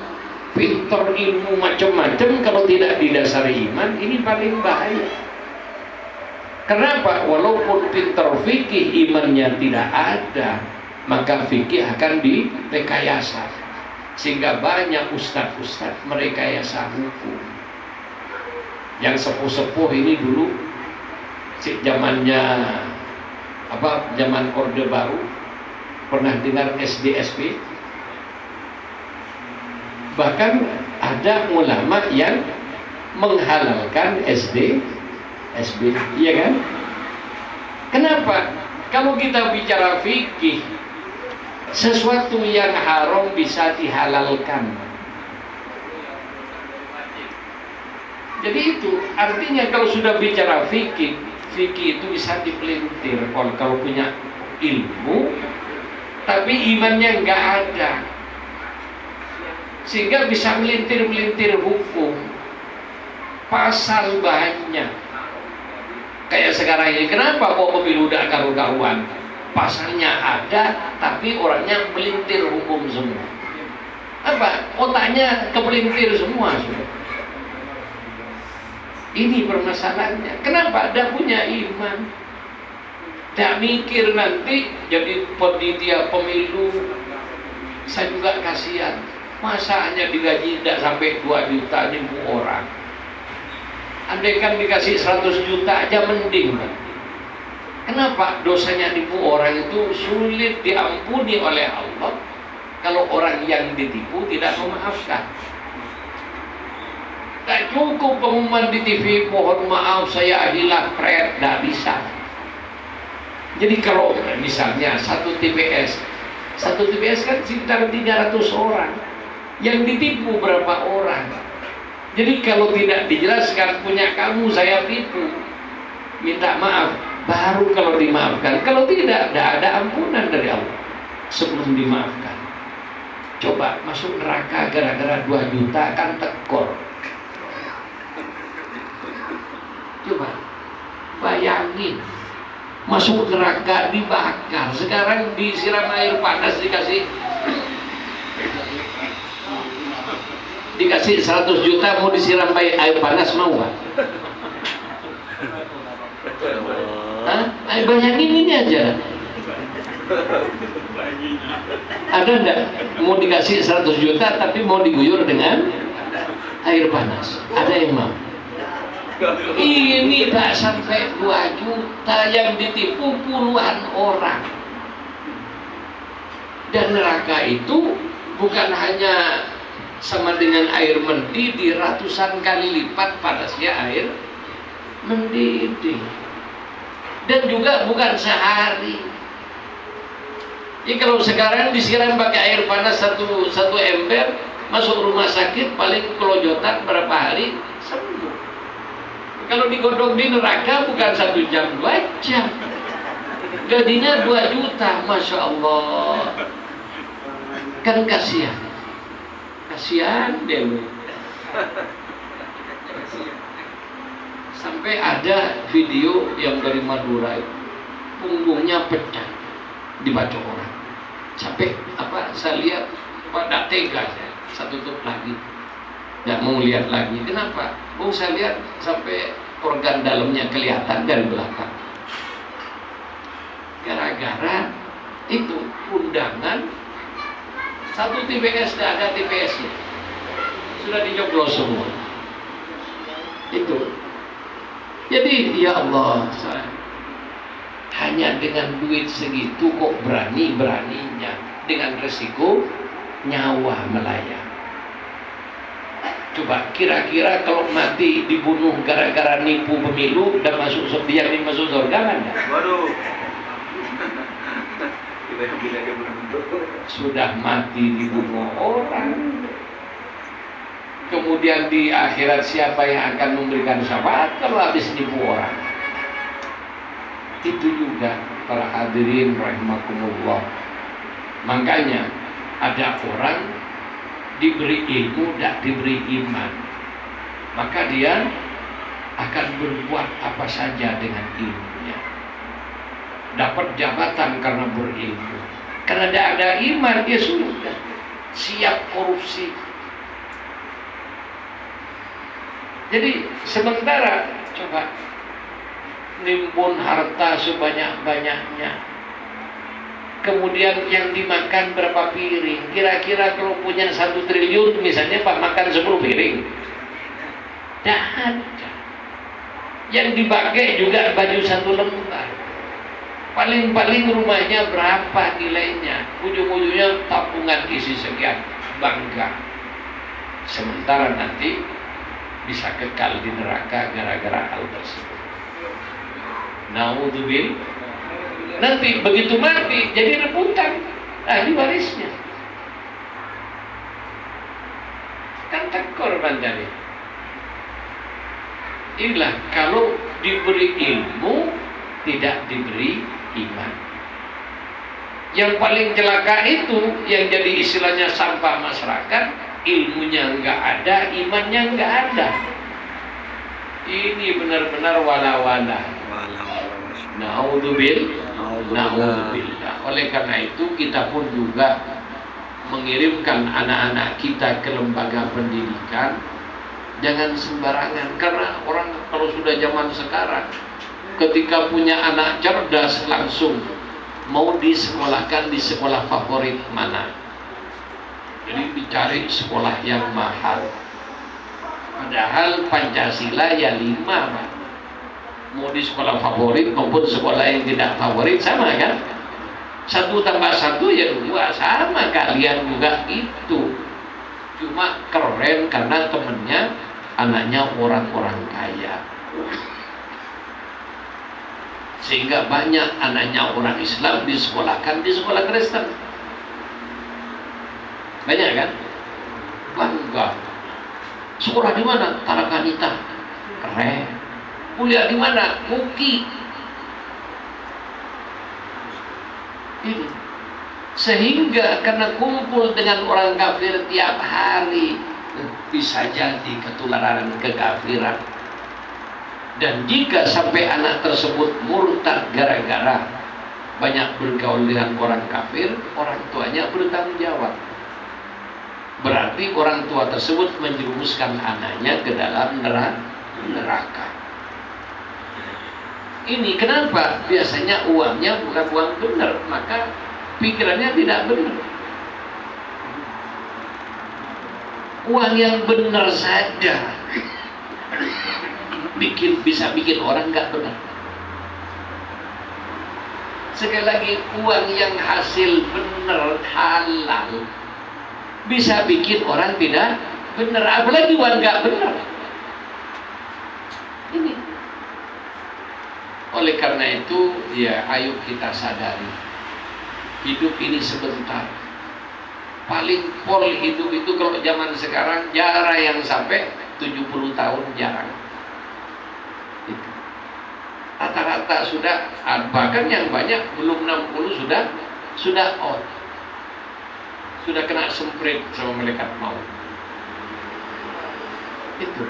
D: pinter ilmu macam-macam, kalau tidak didasari iman, ini paling bahaya. Kenapa? Walaupun pinter fikih, imannya tidak ada, maka fikih akan direkayasa, sehingga banyak ustadz-ustadz merekayasa hukum. Yang sepuh-sepuh ini dulu zamannya zaman Orde Baru, pernah dengar SDSP? Bahkan ada ulama yang menghalalkan SB, iya kan? Kenapa? Kalau kita bicara fikih, sesuatu yang haram bisa dihalalkan. Jadi itu artinya kalau sudah bicara fikih itu bisa dipelintir. Kalau punya ilmu tapi imannya nggak ada, sehingga bisa melintir-melintir hukum, pasal banyak. Kayak sekarang ini, kenapa kok pemilu udah karu-karuan? Pasalnya ada, tapi orangnya melintir hukum semua. Apa? Otaknya kepelintir semua sudah. Ini permasalahannya. Kenapa? Dia punya iman. Dia mikir nanti jadi panitia pemilu. Saya juga kasihan. Masa hanya digaji tidak sampai 2 juta ribu orang. Andai kan dikasih 100 juta aja mending. Kenapa? Dosanya ribu orang itu sulit diampuni oleh Allah kalau orang yang ditipu tidak memaafkan. Tak cukup pengumuman di TV, mohon maaf saya adalah pret, tidak bisa. Jadi kalau misalnya satu TPS kan sekitar 300 orang, yang ditipu berapa orang? Jadi kalau tidak dijelaskan, punya kamu saya tipu, minta maaf, baru kalau dimaafkan. Kalau tidak ada ampunan dari Allah sebelum dimaafkan. Coba masuk neraka gara-gara 2 juta kan tekor. Coba bayangin, masuk neraka dibakar, sekarang disiram air panas, dikasih 100 juta mau disiram air panas, mau gak? Bayangin ini aja. Ada enggak mau dikasih 100 juta tapi mau diguyur dengan air panas? Ada yang mau? Ini tak sampai 2 juta yang ditipu puluhan orang. Dan neraka itu bukan hanya sama dengan air mendidih, ratusan kali lipat panasnya air mendidih. Dan juga bukan sehari. Jadi kalau sekarang disiram pakai air panas satu ember, masuk rumah sakit paling kelojotan berapa hari sembuh. Kalau digodok di neraka bukan 1 jam, 2 jam. Gajinya 2 juta, Masya Allah. Kan kasihan deh. Sampai ada video yang dari Madura, punggungnya pecah dibacok orang. Sampai saya lihat tidak tega saya tutup lagi, tidak mau lihat lagi. Kenapa? Saya lihat sampai organ dalamnya kelihatan dari belakang. Gara-gara itu undangan satu TPS, tidak ada TPS-nya, sudah dijoblos semua. Itu. Jadi ya Allah, hanya dengan duit segitu kok berani-beraninya dengan resiko nyawa melayang. Coba kira-kira kalau mati dibunuh gara-gara nipu pemilu dan masuk surga kan?
F: Waduh.
D: Sudah mati dibunuh orang. Kemudian di akhirat siapa yang akan memberikan syafaat kalau habis nipu orang? Itu juga para hadirin rahimakumullah. Makanya ada orang diberi ilmu, tidak diberi iman, maka dia akan berbuat apa saja dengan ilmunya. Dapat jabatan karena berilmu, karena tidak ada iman dia sudah siap korupsi. Jadi sementara coba nimbun harta sebanyak-banyaknya, kemudian yang dimakan berapa piring? Kira-kira kalau punya 1 triliun misalnya Pak makan 10 piring? Tidak ada. Yang dipakai juga baju 1 lembar. Paling-paling rumahnya berapa nilainya? Ujung-ujungnya tabungan isi sekian, bangga. Sementara nanti bisa kekal di neraka gara-gara hal tersebut. Naudzubillah. Nanti begitu mati jadi rebutan ahli warisnya. Kan tekor bandari. Inilah kalau diberi ilmu tidak diberi iman. Yang paling celaka itu yang jadi istilahnya sampah masyarakat, ilmunya enggak ada, imannya enggak ada. Ini benar-benar wala-wala. Naudzubillah. Oleh karena itu kita pun juga mengirimkan anak-anak kita ke lembaga pendidikan. Jangan sembarangan, karena orang kalau sudah zaman sekarang ketika punya anak cerdas langsung mau disekolahkan di sekolah favorit mana. Jadi dicari sekolah yang mahal. Padahal Pancasila ya 5 Pak. Mau di sekolah favorit maupun sekolah yang tidak favorit sama kan? 1 tambah 1 ya 2, sama kalian juga itu. Cuma keren karena temennya anaknya orang-orang kaya, sehingga banyak anaknya orang Islam disekolahkan di sekolah Kristen. Banyak kan? Bangga. Sekolah di mana? Tarakanita. Keren. Kuliah di mana? Muki. Ini. Sehingga karena kumpul dengan orang kafir tiap hari, bisa jadi ketularan kekafiran. Dan jika sampai anak tersebut murtad gara-gara banyak bergaul dengan orang kafir, orang tuanya bertanggung jawab. Berarti orang tua tersebut menjerumuskan anaknya ke dalam neraka. Ini kenapa? Biasanya uangnya bukan uang benar, maka pikirannya tidak benar. Uang yang benar saja bisa bikin orang nggak benar. Sekali lagi, uang yang hasil benar halal bisa bikin orang tidak benar, apalagi uang nggak benar. Ini. Oleh karena itu, ya ayo kita sadari, hidup ini sebentar. Paling pol hidup itu kalau zaman sekarang jarang yang sampai 70 tahun, jarang. Rata-rata sudah, bahkan yang banyak belum 60 sudah out, sudah kena semprit sama malaikat maut. Itu.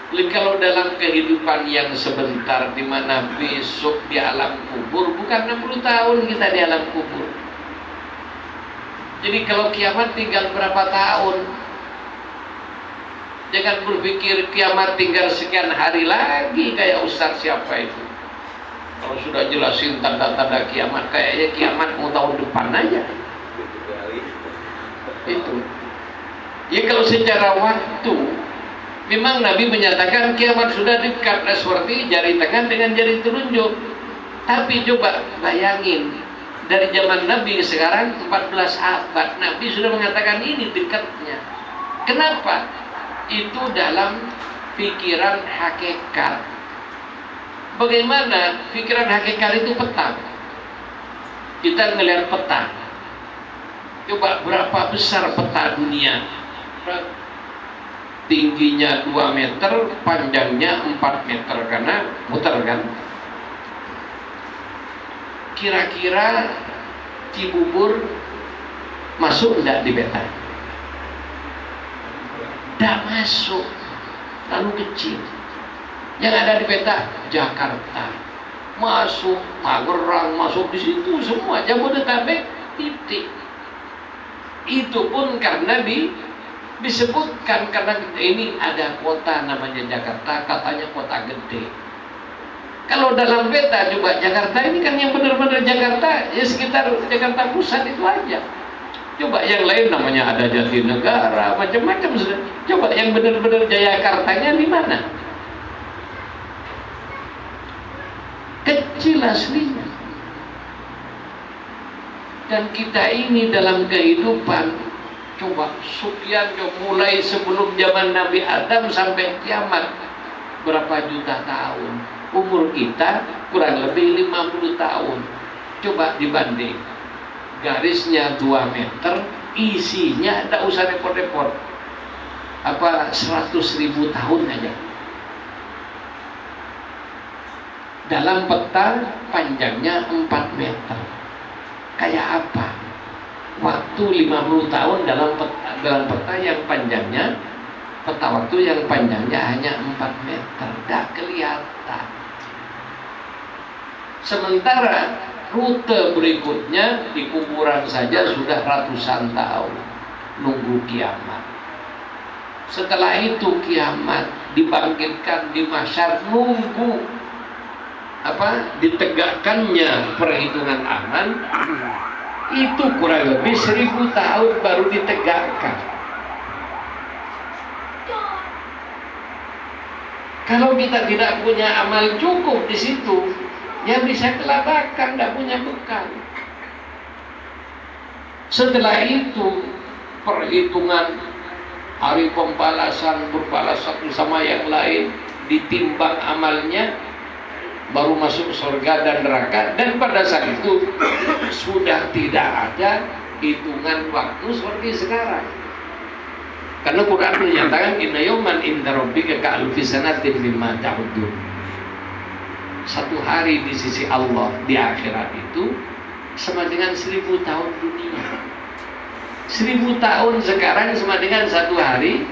D: Jadi kalau dalam kehidupan yang sebentar, di mana besok di alam kubur, bukan 60 tahun kita di alam kubur, Jadi kalau kiamat tinggal berapa tahun, jangan berpikir kiamat tinggal sekian hari lagi kayak Ustaz siapa itu. Kalau sudah jelasin tanda-tanda kiamat, kayaknya kiamat mau tahun depan aja. Itu. Ya kalau secara waktu, memang Nabi menyatakan kiamat sudah dekat, seperti jari tangan dengan jari telunjuk. Tapi coba bayangin, dari zaman Nabi sekarang 14 abad, Nabi sudah mengatakan ini dekatnya. Kenapa? Itu dalam pikiran hakikat. Bagaimana pikiran hakikat itu peta? Kita ngelihat peta. Coba berapa besar peta dunia? Tingginya 2 meter, panjangnya 4 meter karena muter kan? Kira-kira Cibubur masuk enggak di peta? Enggak masuk, terlalu kecil. Yang ada di peta Jakarta, masuk Tangerang, masuk di situ semua, Jabodetabek titik. Itu pun karena disebutkan karena ini ada kota namanya Jakarta, katanya kota gede. Kalau dalam peta coba Jakarta ini kan yang benar-benar Jakarta, ya sekitar Jakarta Pusat itu aja. Coba yang lain namanya ada Jatinegara, macam-macam. Coba yang benar-benar Jayakartanya di mana? Kecil aslinya. Dan kita ini dalam kehidupan, coba sekian mulai sebelum zaman Nabi Adam sampai kiamat, berapa juta tahun. Umur kita kurang lebih 50 tahun. Coba dibanding, garisnya 2 meter, isinya tidak usah repot-repot, 100.000 tahun aja. Dalam peta panjangnya 4 meter. Kayak apa? Waktu 50 tahun dalam peta yang panjangnya, peta waktu yang panjangnya hanya 4 meter. Tidak kelihatan. Sementara rute berikutnya di kuburan saja sudah ratusan tahun nunggu kiamat. Setelah itu kiamat, dibangkitkan di mahsyar, nunggu ditegakkannya perhitungan amal. Itu kurang lebih 1000 tahun baru ditegakkan. Kalau kita tidak punya amal cukup di situ, ya bisa kelabakan, tidak punya bekal. Setelah itu perhitungan hari pembalasan, berbalas satu sama yang lain, ditimbang amalnya, baru masuk surga dan neraka. Dan pada saat itu sudah tidak ada hitungan waktu seperti sekarang, karena Quran menyatakan inna yawman inda rabbika ka'alfi sanatin mimma ta'udun. Satu hari di sisi Allah di akhirat itu sama dengan 1000 tahun dunia. 1000 tahun sekarang sama dengan satu hari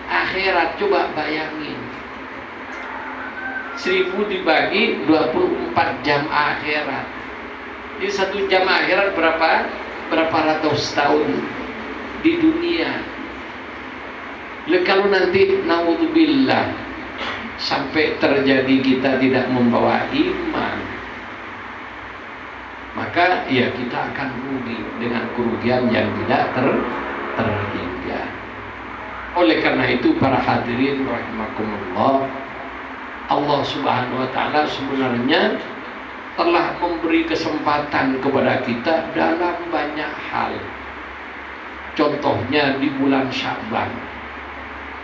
D: akhirat. Coba bayangin, 1000 dibagi 24 jam akhirat. Jadi 1 jam akhirat berapa ratus tahun di dunia. Kalau nanti naudzubillah sampai terjadi kita tidak membawa iman, maka ya kita akan rugi dengan kerugian yang tidak terhingga. Oleh karena itu para hadirin rahimakumullah, Allah Subhanahu wa taala sebenarnya telah memberi kesempatan kepada kita dalam banyak hal. Contohnya di bulan Sya'ban.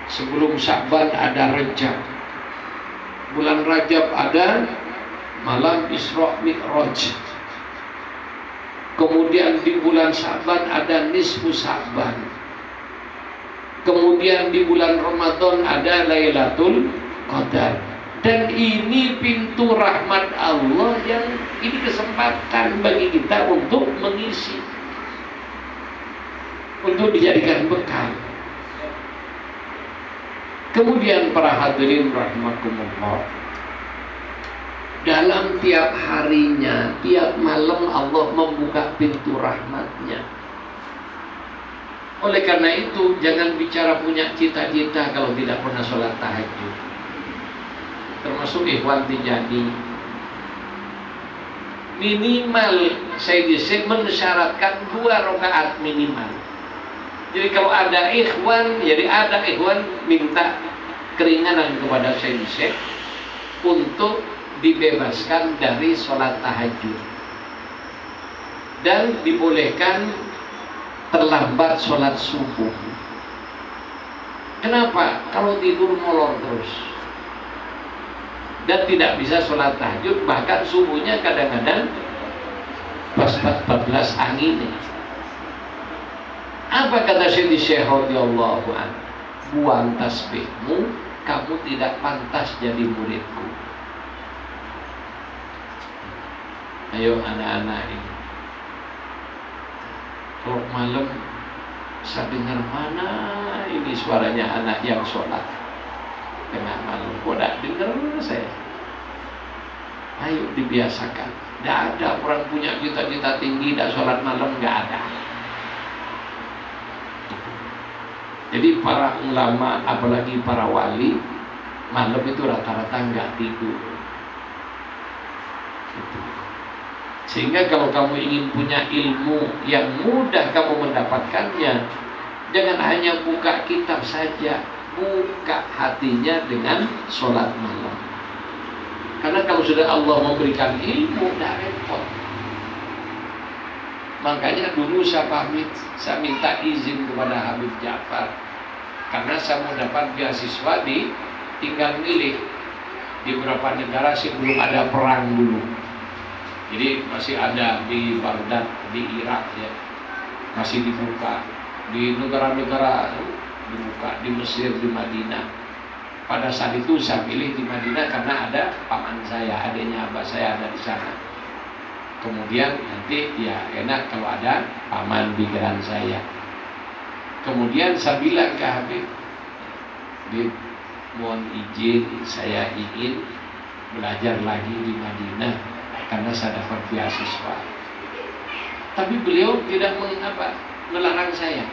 D: Sebelum Sya'ban ada Rajab. Bulan Rajab ada malam Isra Mi'raj. Kemudian di bulan Sya'ban ada nisfu Sya'ban. Kemudian di bulan Ramadan ada Lailatul Qadar. Dan ini pintu rahmat Allah yang ini kesempatan bagi kita untuk mengisi, untuk dijadikan bekal. Kemudian para hadirin rahimakumullah, dalam tiap harinya, tiap malam Allah membuka pintu rahmatnya. Oleh karena itu, jangan bicara punya cita-cita kalau tidak pernah sholat tahajud. Termasuk ikhwan tijani. Minimal saya mensyaratkan 2 rakaat minimal. Jadi kalau ada ikhwan minta keringanan kepada Syekh untuk dibebaskan dari sholat tahajud dan dibolehkan terlambat sholat subuh. Kenapa? Kalau tidur molor terus dan tidak bisa sholat tahajud, bahkan subuhnya kadang-kadang pas 14 angin. Apa kata Syekh radhiyallahu anhu? Buang tasbihmu, kamu tidak pantas jadi muridku. Ayo anak-anak ini, kalau malam saya dengar mana ini suaranya anak yang sholat tengah malam, kok tidak dengar saya. Ayo dibiasakan. Tidak ada orang punya cita-cita tinggi tidak sholat malam, nggak ada. Jadi para ulama, apalagi para wali, malam itu rata-rata nggak tidur. Gitu. Sehingga kalau kamu ingin punya ilmu yang mudah kamu mendapatkannya, jangan hanya buka kitab saja, buka hatinya dengan sholat malam. Karena kalau sudah Allah memberikan ilmu, tidak repot. Makanya dulu saya pamit, saya minta izin kepada Habib Ja'far, karena saya mau dapat beasiswa tinggal milih di beberapa negara sih belum ada perang dulu. Jadi masih ada di Baghdad, di Irak ya, masih dibuka. Di negara-negara dibuka, di Mesir, di Madinah. Pada saat itu saya pilih di Madinah karena ada paman saya, adiknya abah saya ada di sana. Kemudian nanti ya enak kalau ada paman pikiran saya. Kemudian saya bilang ke Habib, mohon izin saya ingin belajar lagi di Madinah karena saya dapat beasiswa. Tapi beliau tidak melarang saya.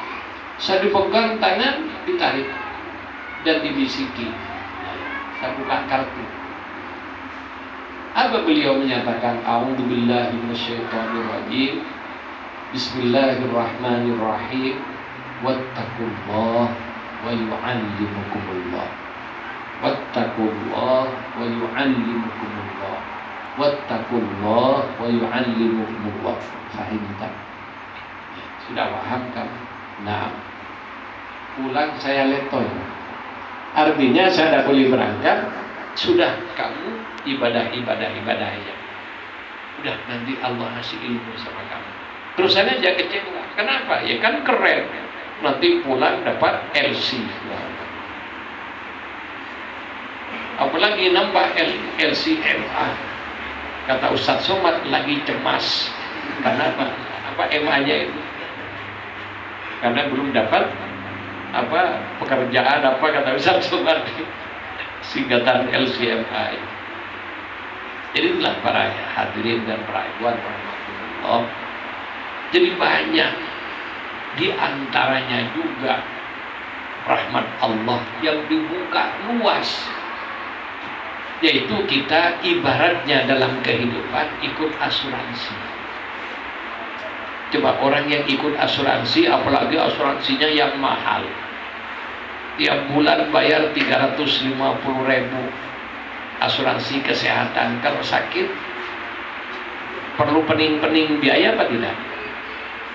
D: Saya dipegang tangan, ditarik dan dibisiki. Saya buka kartu. Apa beliau menyatakan? A'udzubillahi minasyaitonirrajim. Bismillahirrahmanirrahim. Wattaqullah wa yu'allimukumullah. Wattaqullah wa yu'allimukumullah. Wattaqullah wa yu'allimukumullah. Fahimta? Sudah paham kamu? Nah, pulang saya letoy. Artinya saya tidak boleh berangkat. Sudah kamu ibadah aja. Udah nanti Allah kasih ilmu sama kamu. Terus saya aja kecewa. Kenapa? Ya kan keren. Nanti pulang dapat LC. Apalagi nambah LCMA. Kata Ustadz Somad lagi cemas. Kenapa? Apa MA-nya itu? Karena belum dapat pekerjaan kata Ustadz Somad. Singkatan LCMA. Jadi itulah para hadirin dan para ikhwan rahmatullah. Jadi banyak di antaranya juga rahmat Allah yang dibuka luas, yaitu kita ibaratnya dalam kehidupan ikut asuransi. Coba orang yang ikut asuransi, apalagi asuransinya yang mahal, tiap bulan bayar 350.000 asuransi kesehatan. Kalau sakit perlu pening-pening biaya apa tidak?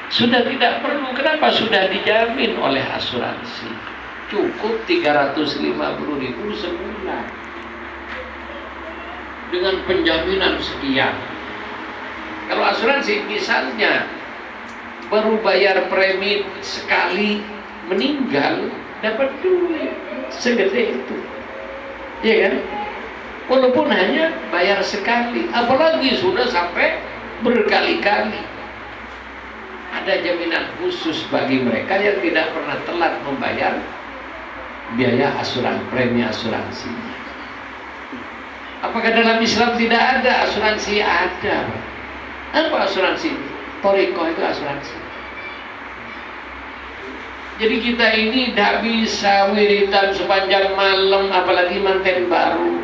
D: Sudah tidak perlu. Kenapa? Sudah dijamin oleh asuransi. Cukup 350.000 sebulan dengan penjaminan sekian. Kalau asuransi misalnya baru bayar premi sekali meninggal, dapat duit segede itu, ya kan? Walaupun hanya bayar sekali, apalagi sudah sampai berkali-kali. Ada jaminan khusus bagi mereka yang tidak pernah telat membayar biaya premi asuransinya. Apakah dalam Islam tidak ada asuransi? Ada. Apa asuransi? Thariqah itu asuransi. Jadi kita ini tidak bisa wiridan sepanjang malam, apalagi manten baru.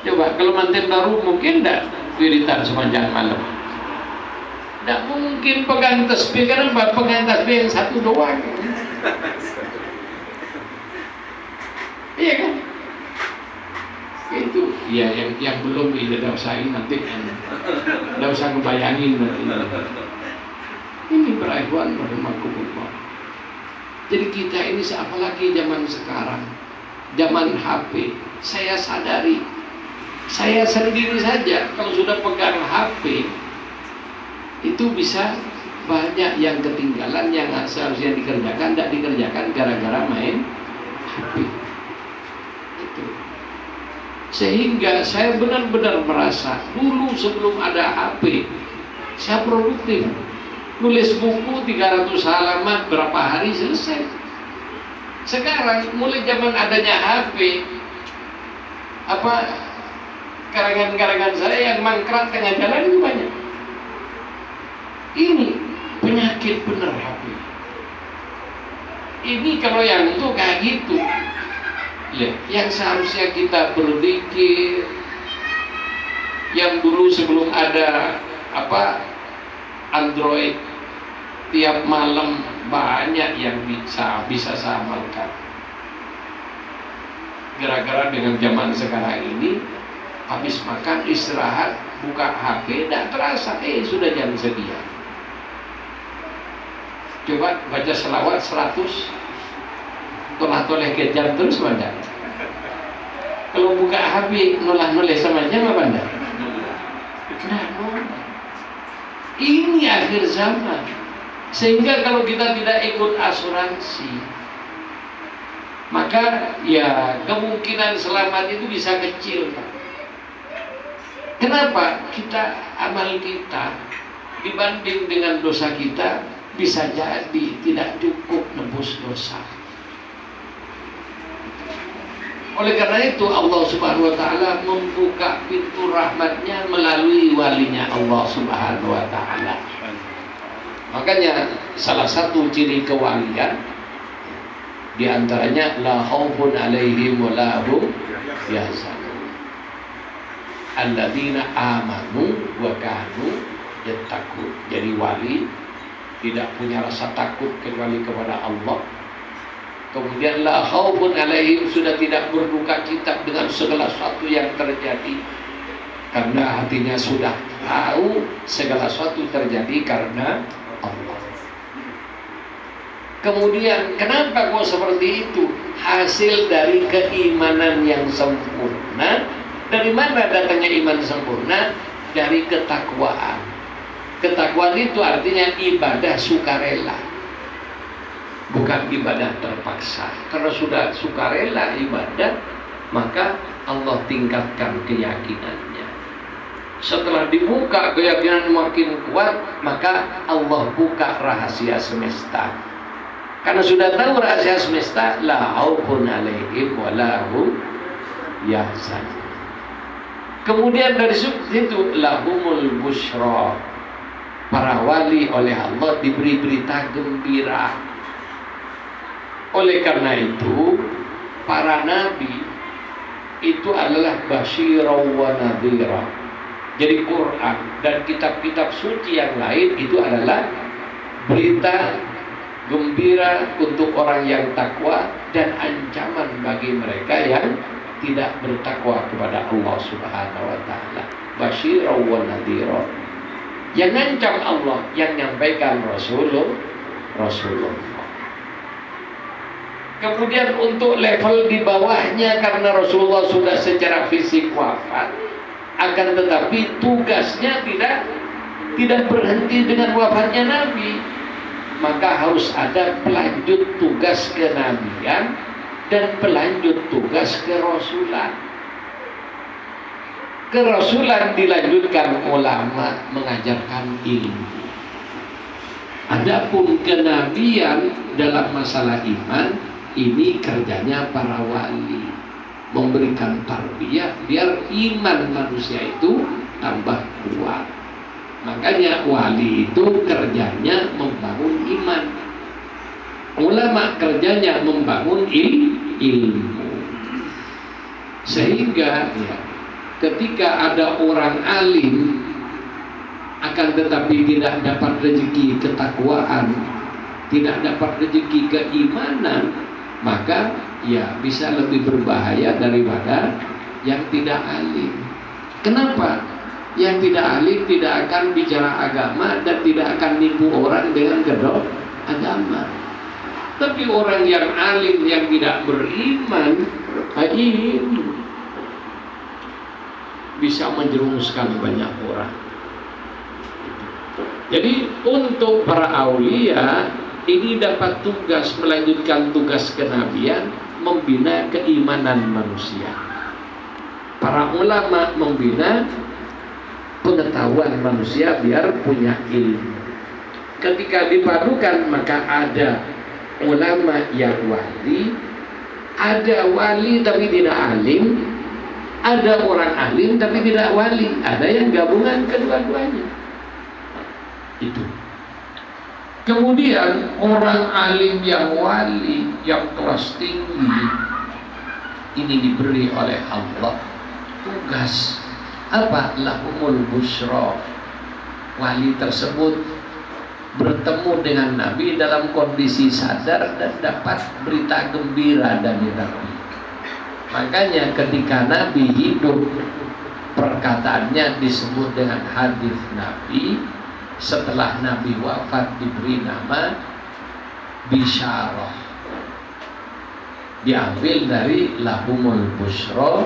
D: Coba kalau manten baru mungkin tidak wiridan sepanjang malam. Tidak mungkin pegang tasbih, karena pegang tasbih yang satu doang. Iya kan? Itu ya yang belum tidak usahain nanti, tidak usah ngebayangin nanti. Ini peraihuan rahimakumullah. Jadi kita ini apalagi zaman sekarang, zaman HP. Saya sadari, saya sendiri saja kalau sudah pegang HP itu bisa banyak yang ketinggalan, yang seharusnya dikerjakan tidak dikerjakan gara-gara main HP. Itu. Sehingga saya benar-benar merasa dulu sebelum ada HP saya produktif. Nulis buku 300 halaman berapa hari selesai. Sekarang mulai zaman adanya HP, karangan-karangan saya yang mangkrak tengah jalan itu banyak. Ini penyakit bener HP. Ini kalau yang itu kayak gitu. Yang seharusnya kita berzikir, yang dulu sebelum ada Android, tiap malam banyak yang bisa saya amalkan. Gara-gara dengan zaman sekarang ini, habis makan istirahat buka HP tidak terasa sudah jam sekian. Coba baca selawat 100, toleh kejar terus Banda. Kalau buka HP noleh sama jam apa Banda? Nah, ini akhir zaman. Sehingga kalau kita tidak ikut asuransi, maka ya kemungkinan selamat itu bisa kecil. Kenapa? Amal kita dibanding dengan dosa kita bisa jadi tidak cukup nebus dosa. Oleh karena itu Allah Subhanahu wa ta'ala membuka pintu rahmatnya melalui walinya Allah Subhanahu wa ta'ala. Makanya salah satu ciri kewalian di antaranya la khaufun 'alaihim wa la hum yahzanun. Alladzina amanu wa kanu yattaqun. Jadi wali tidak punya rasa takut kecuali kepada Allah. Kemudian la khaufun 'alaihim, sudah tidak berduka cita dengan segala sesuatu yang terjadi, karena hatinya sudah tahu segala sesuatu terjadi karena Allah. Kemudian kenapa kok seperti itu? Hasil dari keimanan yang sempurna. Dari mana datangnya iman sempurna? Dari ketakwaan. Ketakwaan itu artinya ibadah sukarela, bukan ibadah terpaksa. Karena sudah sukarela ibadah, maka Allah tingkatkan keyakinannya. Setelah dibuka keyakinan makin kuat, maka Allah buka rahasia semesta. Karena sudah tahu rahasia semesta, la khaufun 'alaihim wa la hum yahzanun. Kemudian dari situ lahumul busyra. Para wali oleh Allah diberi berita gembira. Oleh karena itu, para nabi itu adalah basyirun wa nadhira. Jadi Quran dan kitab-kitab suci yang lain itu adalah berita gembira untuk orang yang takwa dan ancaman bagi mereka yang tidak bertakwa kepada Allah Subhanahu wa ta'ala. Basyirun wa nadhira. Yang ngancam Allah, yang nyampaikan Rasulullah. Kemudian untuk level di bawahnya, karena Rasulullah sudah secara fisik wafat, akan tetapi tugasnya tidak berhenti dengan wafatnya Nabi, maka harus ada pelanjut tugas kenabian dan pelanjut tugas kerasulan. Kerasulan dilanjutkan ulama mengajarkan ilmu. Adapun kenabian dalam masalah iman, ini kerjanya para wali, memberikan tarbiyah biar iman manusia itu tambah kuat. Makanya wali itu kerjanya membangun iman, ulama kerjanya membangun ilmu. Sehingga ya, ketika ada orang alim akan tetapi tidak dapat rezeki ketakwaan, tidak dapat rezeki keimanan, maka ya bisa lebih berbahaya daripada yang tidak alim. Kenapa? Yang tidak alim tidak akan bicara agama dan tidak akan nipu orang dengan kedok agama. Tapi orang yang alim yang tidak beriman, ini bisa menjerumuskan banyak orang. Jadi untuk para aulia ini dapat tugas melanjutkan tugas kenabian, membina keimanan manusia. Para ulama membina pengetahuan manusia biar punya ilmu. Ketika dipadukan maka ada ulama yang wali, ada wali tapi tidak alim, ada orang alim tapi tidak wali, ada yang gabungan kedua-duanya. Itu. Kemudian orang alim yang wali, yang kelas tinggi, ini diberi oleh Allah tugas apa? Lahumul busyra. Wali tersebut bertemu dengan Nabi dalam kondisi sadar dan dapat berita gembira dari Nabi. Makanya ketika Nabi hidup, perkataannya disebut dengan hadis Nabi. Setelah Nabi wafat diberi nama bisyarah, diambil dari lahumul busyra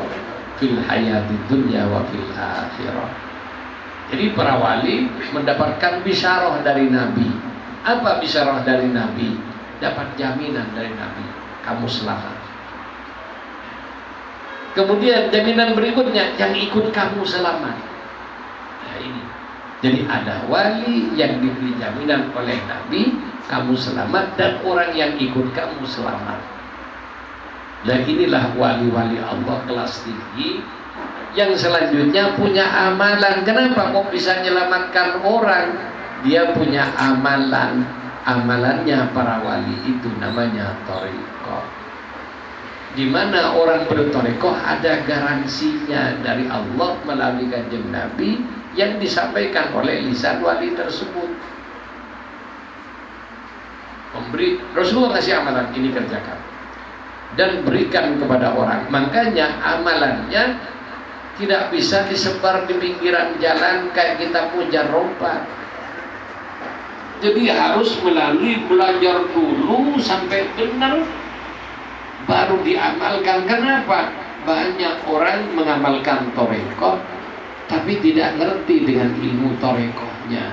D: fil hayati dunya wa fil akhirah. Jadi para wali mendapatkan bisyarah dari Nabi. Apa bisyarah dari Nabi? Dapat jaminan dari Nabi, kamu selamat. Kemudian jaminan berikutnya, yang ikut kamu selamat. Nah ini. Jadi ada wali yang diberi jaminan oleh Nabi, kamu selamat, dan orang yang ikut kamu selamat. Dan inilah wali-wali Allah kelas tinggi yang selanjutnya punya amalan. Kenapa kok bisa menyelamatkan orang? Dia punya amalan. Amalannya para wali itu namanya thariqah. Di mana orang berthariqah ada garansinya dari Allah melalui kanjeng Nabi yang disampaikan oleh lisan wali tersebut. Rasulullah kasih amalan, ini kerjakan dan berikan kepada orang. Makanya amalannya tidak bisa disebar di pinggiran jalan kayak kita puja rompa. Jadi harus melalui belajar dulu sampai benar baru diamalkan. Kenapa? Banyak orang mengamalkan thariqah tapi tidak ngerti dengan ilmu thariqahnya,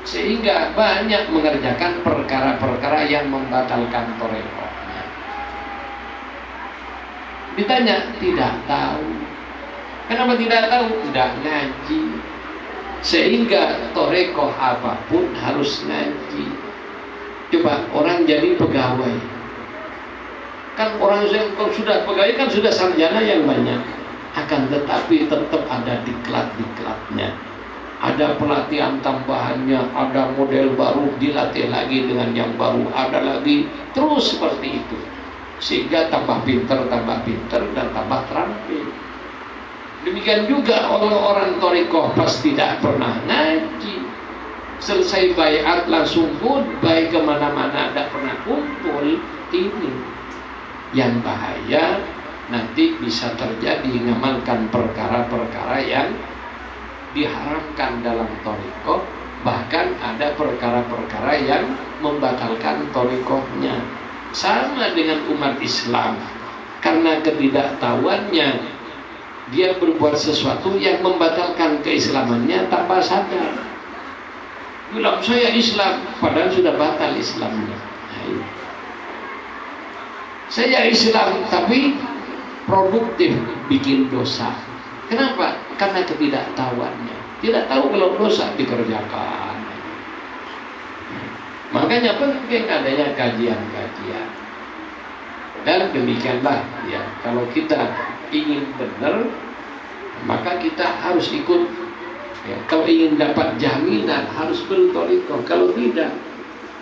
D: sehingga banyak mengerjakan perkara-perkara yang membatalkan thariqahnya. Ditanya, tidak tahu. Kenapa tidak tahu? Tidak ngaji. Sehingga thariqah apapun harus ngaji. Coba orang jadi pegawai, kan orang yang sudah pegawai kan sudah sarjana yang banyak. Akan tetapi tetap ada diklat-diklatnya, ada pelatihan tambahannya, ada model baru dilatih lagi dengan yang baru, ada lagi, terus seperti itu, sehingga tambah pinter dan tambah terampil. Demikian juga orang-orang thariqah pas tidak pernah ngaji, selesai baiat langsung goodbye kemana-mana, tidak pernah kumpul. Ini yang bahaya. Nanti bisa terjadi mengamalkan perkara-perkara yang diharamkan dalam thariqah. Bahkan ada perkara-perkara yang membatalkan thariqahnya. Sama dengan umat Islam, karena ketidaktahuannya dia berbuat sesuatu yang membatalkan keislamannya tanpa sadar. Bilang saya Islam, padahal sudah batal Islamnya. Saya Islam tapi produktif bikin dosa. Kenapa? Karena ketidaktahuannya. Tidak tahu kalau dosa dikerjakan. Makanya penting adanya kajian-kajian. Dan demikianlah ya, kalau kita ingin benar, maka kita harus ikut Ya, kalau ingin dapat jaminan harus bertoriko. Kalau tidak,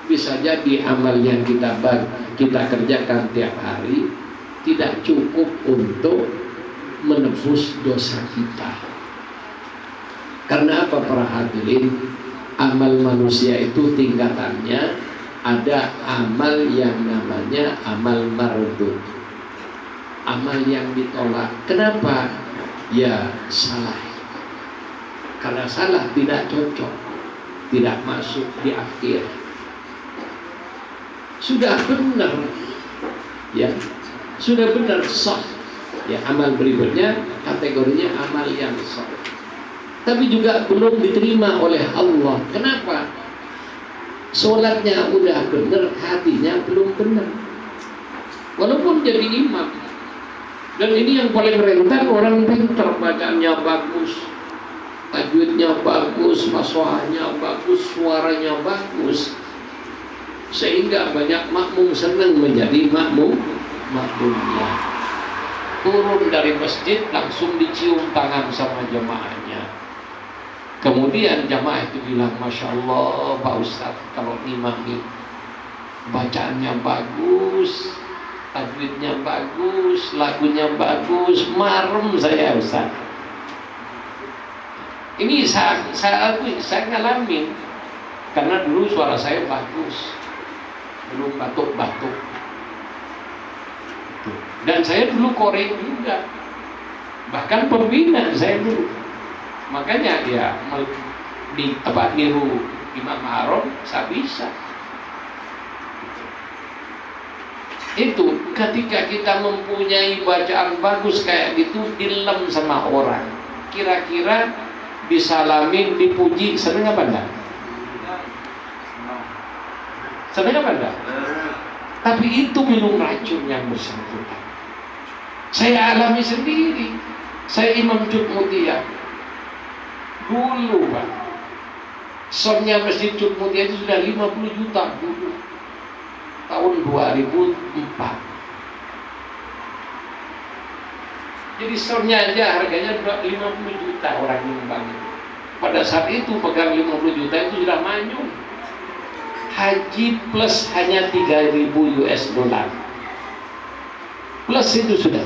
D: bisa jadi amal yang kita kerjakan tiap hari tidak cukup untuk menebus dosa kita. Karena apa para hadirin? Amal manusia itu tingkatannya, ada amal yang namanya amal mardud, amal yang ditolak. Kenapa? Ya salah. Karena salah tidak cocok, tidak masuk di akhir. Sudah benar, ya sudah benar sah. Ya, amal berikutnya kategorinya amal yang sah, tapi juga belum diterima oleh Allah. Kenapa? Sholatnya udah benar, hatinya belum benar, walaupun jadi imam. Dan ini yang paling rentan, orang pintar, bacaannya bagus, tajwidnya bagus, faswahnya bagus, suaranya bagus, sehingga banyak makmum senang menjadi makmumnya. Turun dari masjid langsung dicium tangan sama jemaahnya. Kemudian jamaah itu bilang, Masya Allah Pak Ustadz, kalau imami bacaannya bagus, tajwidnya bagus, lagunya bagus, marem saya Ustadz. Ini saya ngalamin, karena dulu suara saya bagus, belum batuk-batuk. Dan saya dulu koreng juga, bahkan pembina saya dulu. Makanya ya niru Imam Harun saya bisa. Itu ketika kita mempunyai bacaan bagus kayak gitu, dilem sama orang, kira-kira disalamin, dipuji, seneng apa enggak? Seneng apa enggak? Tapi itu minum racun yang bersangkutan. Saya alami sendiri. Saya Imam Cud Mutia dulu, Pak. Sonnya Masjid Cud Mutia itu sudah 50 juta dulu, tahun 2004. Jadi sonnya aja harganya 50 juta orang nyumbang. Pada saat itu pegang 50 juta itu sudah manyun. Haji plus hanya 3.000 US dollar. Plus itu sudah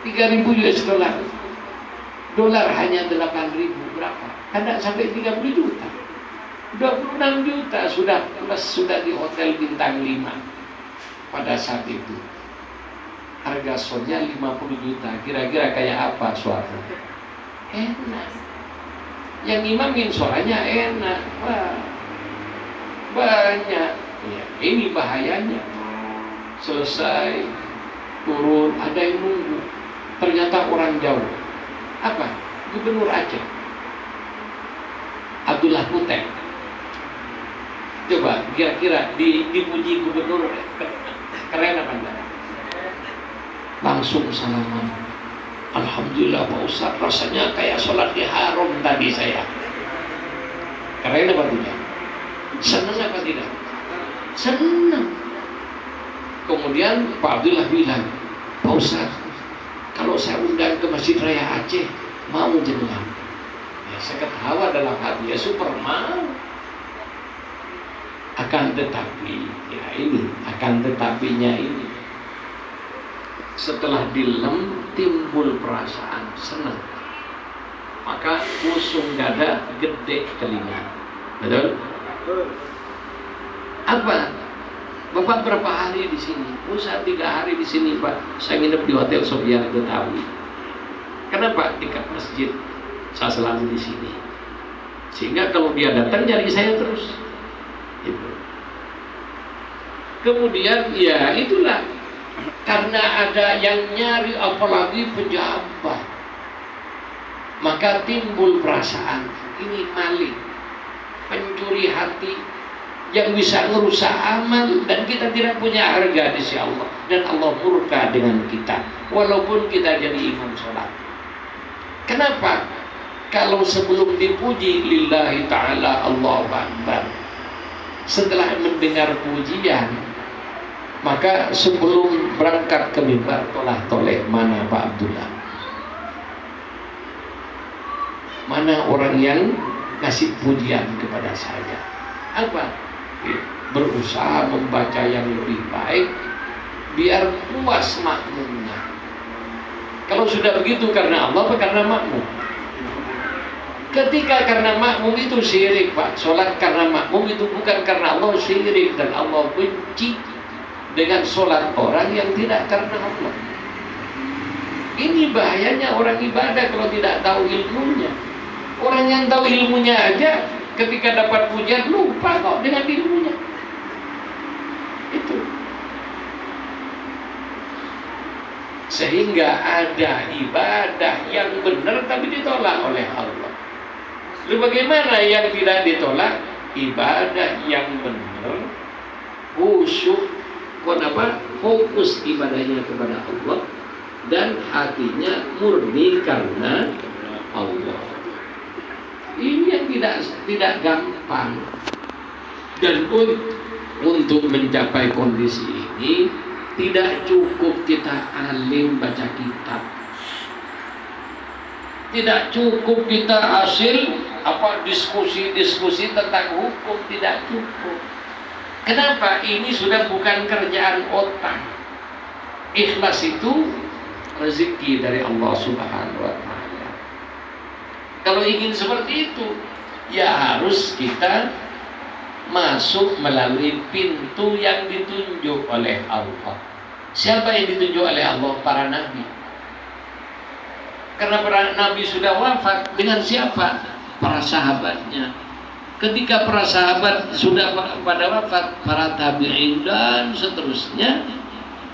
D: 3.000 US dollar. Dolar hanya 8.000 berapa? Kan sampai 30 juta. 26 juta sudah plus, sudah di hotel bintang 5 pada saat itu. Harga sonnya 50 juta. Kira-kira kayak apa suara? Enak. Yang imamin suaranya enak. Wah, banyak. Ya, ini bahayanya. Selesai turun, ada yang nunggu. Ternyata orang jauh. Apa? Gubernur Aceh, Abdullah Putih. Coba kira-kira dipuji gubernur keren apa enggak? Langsung salaman. Alhamdulillah Pak Ustadz, rasanya kayak sholat di haram tadi saya. Keren apa tidak? Senang apa tidak? Senang. Kemudian Pak Abdullah bilang, Pak Ustadz, kalau saya undang ke Masjid Raya Aceh, mau jenengan? Ya, saya ketawa dalam hati, ya super mau. Akan tetapi, ya ini, akan tetapinya ini, setelah dilem timbul perasaan senang, maka usung dada, gede telinga. Betul? Apa? Bapak berapa hari di sini? Saya 3 hari di sini, Pak. Saya nginep di Hotel Sofian Betawi. Kenapa? Dekat masjid. Saya selalu di sini. Sehingga kalau dia datang cari saya terus. Gitu. Kemudian ya itulah, karena ada yang nyari, apalagi pejabat, maka timbul perasaan ini maling, pencuri hati, yang bisa merusak amal, dan kita tidak punya harga di sisi Allah, dan Allah murka dengan kita walaupun kita jadi imam sholat. Kenapa? Kalau sebelum dipuji lillahi ta'ala Allahu Akbar, setelah mendengar pujian, maka sebelum berangkat ke mimbar tolah toleh mana Pak Abdullah, Mana orang yang kasih pujian kepada saya? Apa? Berusaha membaca yang lebih baik biar puas makmumnya. Kalau sudah begitu karena Allah apa karena makmum? Ketika karena makmum itu syirik, Pak. Sholat karena makmum itu bukan karena Allah, syirik, dan Allah benci dengan sholat orang yang tidak karena Allah. Ini bahayanya orang ibadah kalau tidak tahu ilmunya. Orang yang tahu ilmunya aja ketika dapat pujian lupa kok dengan ilmunya. Itu. Sehingga ada ibadah yang benar tapi ditolak oleh Allah. Lalu bagaimana yang tidak ditolak? Ibadah yang benar, khusyuk, fokus ibadahnya kepada Allah dan hatinya murni karena Allah. Ini yang tidak gampang. Dan untuk mencapai kondisi ini tidak cukup kita alim baca kitab. Tidak cukup kita hasil diskusi-diskusi tentang hukum, tidak cukup. Kenapa? Ini sudah bukan kerjaan otak. Ikhlas itu rezeki dari Allah Subhanahu wa Ta'ala. Kalau ingin seperti itu, ya harus kita masuk melalui pintu yang ditunjuk oleh Allah. Siapa yang ditunjuk oleh Allah? Para nabi. Karena para nabi sudah wafat, dengan siapa? Para sahabatnya. Ketika para sahabat sudah pada wafat, para tabi'in dan seterusnya,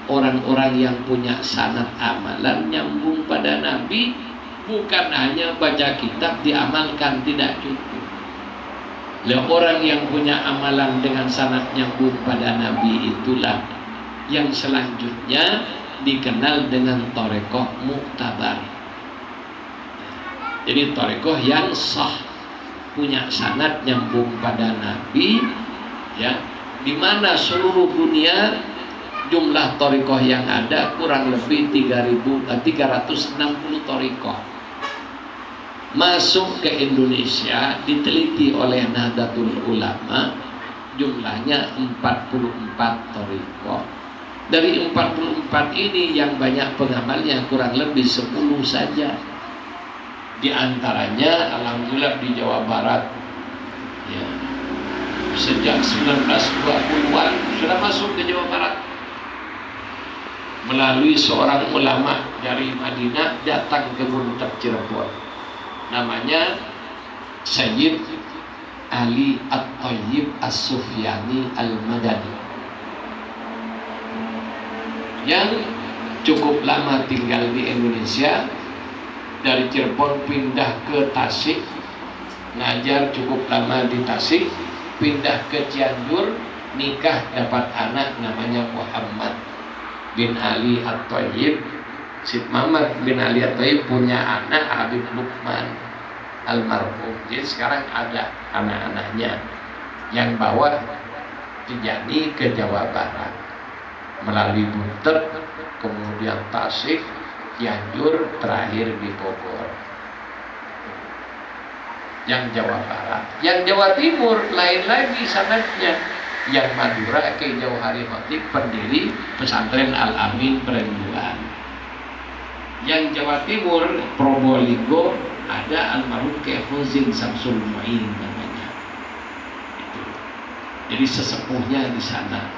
D: orang-orang yang punya sanad amalan nyambung pada nabi, bukan hanya baca kitab diamalkan, tidak cukup. Orang yang punya amalan dengan sanad nyambung pada nabi itulah yang selanjutnya dikenal dengan thariqah mu'tabar. Jadi thariqah yang sah, punya sanad nyambung pada nabi, ya, di mana seluruh dunia jumlah thariqah yang ada kurang lebih 360 thariqah. Masuk ke Indonesia diteliti oleh Nahdlatul Ulama, jumlahnya 44 thariqah. Dari 44 ini yang banyak pengamalnya kurang lebih 10 saja. Di antaranya alhamdulillah di Jawa Barat, ya, sejak 1920-an sudah masuk ke Jawa Barat melalui seorang ulama dari Madinah datang ke Muntab Cirebon, namanya Sayyid Ali At-Thayyib As-Sufyani Al-Madani, yang cukup lama tinggal di Indonesia. Dari Cirebon pindah ke Tasik, ngajar cukup lama di Tasik, pindah ke Cianjur, nikah, dapat anak namanya Muhammad bin Ali At-Thayyib. Si Muhammad bin Ali At-Thayyib punya anak Habib Lukman almarhum. Jadi sekarang ada anak-anaknya yang bawa Tijani ke Jawa Barat melalui Buntet, kemudian Tasik, Cianjur, terakhir di Bogor. Yang Jawa Barat, yang Jawa Timur lain lagi sanadnya. Yang Madura Kiai Jauhari Khotib, pendiri pesantren Al-Amin Perenduan. Yang Jawa Timur Probolinggo ada almarhum Kiai Fauzin Samsul Muin namanya. Itu. Jadi sesepuhnya di sana.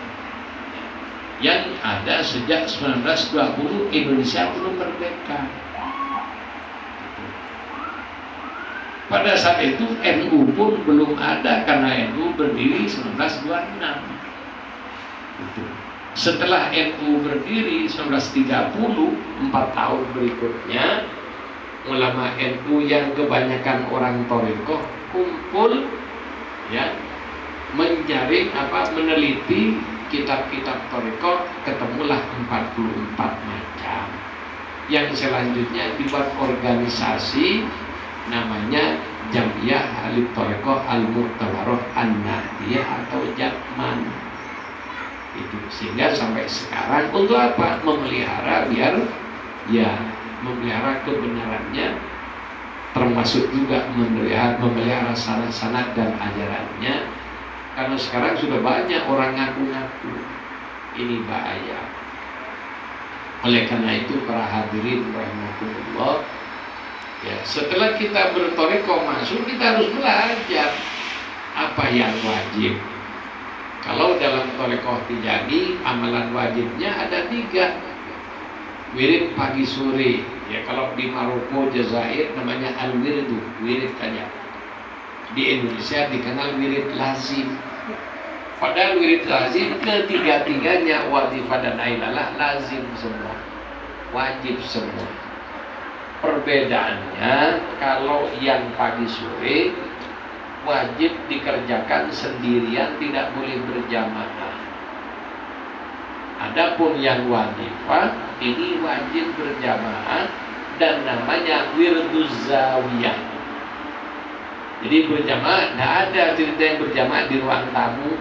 D: Yang ada sejak 1920 Indonesia belum merdeka. Pada saat itu NU pun belum ada karena NU berdiri 1926. Setelah NU berdiri 1930, 4 tahun berikutnya ulama NU yang kebanyakan orang thariqah kumpul, ya, meneliti kitab-kitab thariqah, ketemulah 44 macam. Yang selanjutnya dibuat organisasi namanya Jamiyah Ahli Thariqah Al-Mu'tabarah An-Nahdiyah atau Jakman. Itu sehingga sampai sekarang untuk apa? Memelihara biar, ya, memelihara kebenarannya termasuk juga memelihara sanad-sanad dan ajarannya, karena sekarang sudah banyak orang ngaku-ngaku. Ini bahaya. Oleh karena itu para hadirin rahimakumullah, ya, setelah kita bertoriko masuk, kita harus belajar apa yang wajib. Kalau dalam torikoh Tijani, amalan wajibnya ada 3. Wirid pagi sore, ya kalau di Maroko, Jazair namanya al-wirdu, wirid saja. Di Indonesia dikenal wirid lazim. Padahal wirid lazim ketiga-tiganya wazifah dan ailalah lazim semua, wajib semua. Perbedaannya kalau yang pagi sore wajib dikerjakan sendirian, tidak boleh berjamaah. Adapun yang wazifah ini wajib berjamaah dan namanya wirduz zawiyah. Jadi berjamaah, tidak ada cerita yang berjamaah di ruang tamu.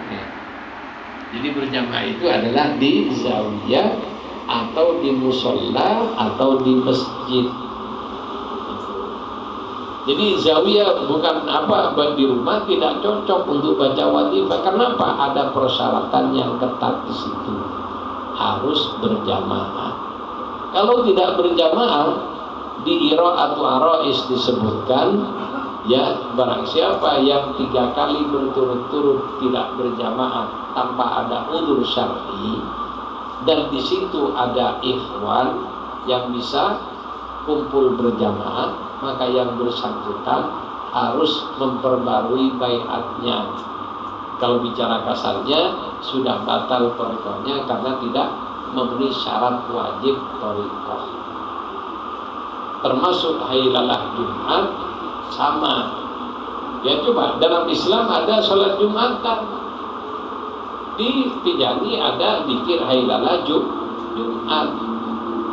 D: Jadi berjamaah itu adalah di zawiyah atau di musola atau di masjid. Jadi zawiyah bukan apa, di rumah tidak cocok untuk baca wazifah. Kenapa? Ada persyaratan yang ketat di situ. Harus berjamaah. Kalau tidak berjamaah, di Iro atau Arois disebutkan, ya, barang siapa yang 3 kali berturut-turut tidak berjamaah tanpa ada udzur syar'i, dan di situ ada ikhwan yang bisa kumpul berjamaah, maka yang bersangkutan harus memperbarui baiatnya. Kalau bicara kasarnya, sudah batal thariqahnya karena tidak memenuhi syarat wajib thariqah. Termasuk hailalah Jumat sama. Ya coba, dalam Islam ada sholat Jumatan. Di Tijani ada zikir hailalah Jumat.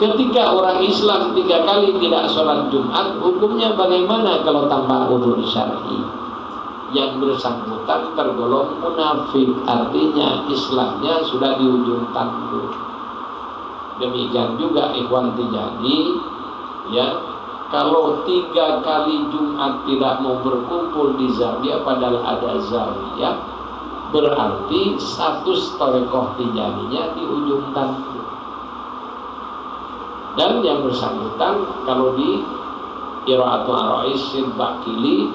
D: Ketika orang Islam 3 kali tidak sholat Jumat, hukumnya bagaimana kalau tanpa udzur syar'i? Yang bersangkutan tergolong munafik, artinya Islamnya sudah di ujung tanduk. Demikian juga ikhwan Tijani, ya, kalau 3 kali Jumat tidak mau berkumpul di zawiyah padahal ada zawiyah, berarti status thariqah Tijaninya di ujung tanduk. Dan yang bersangkutan kalau di Qira'atu Arois Bakili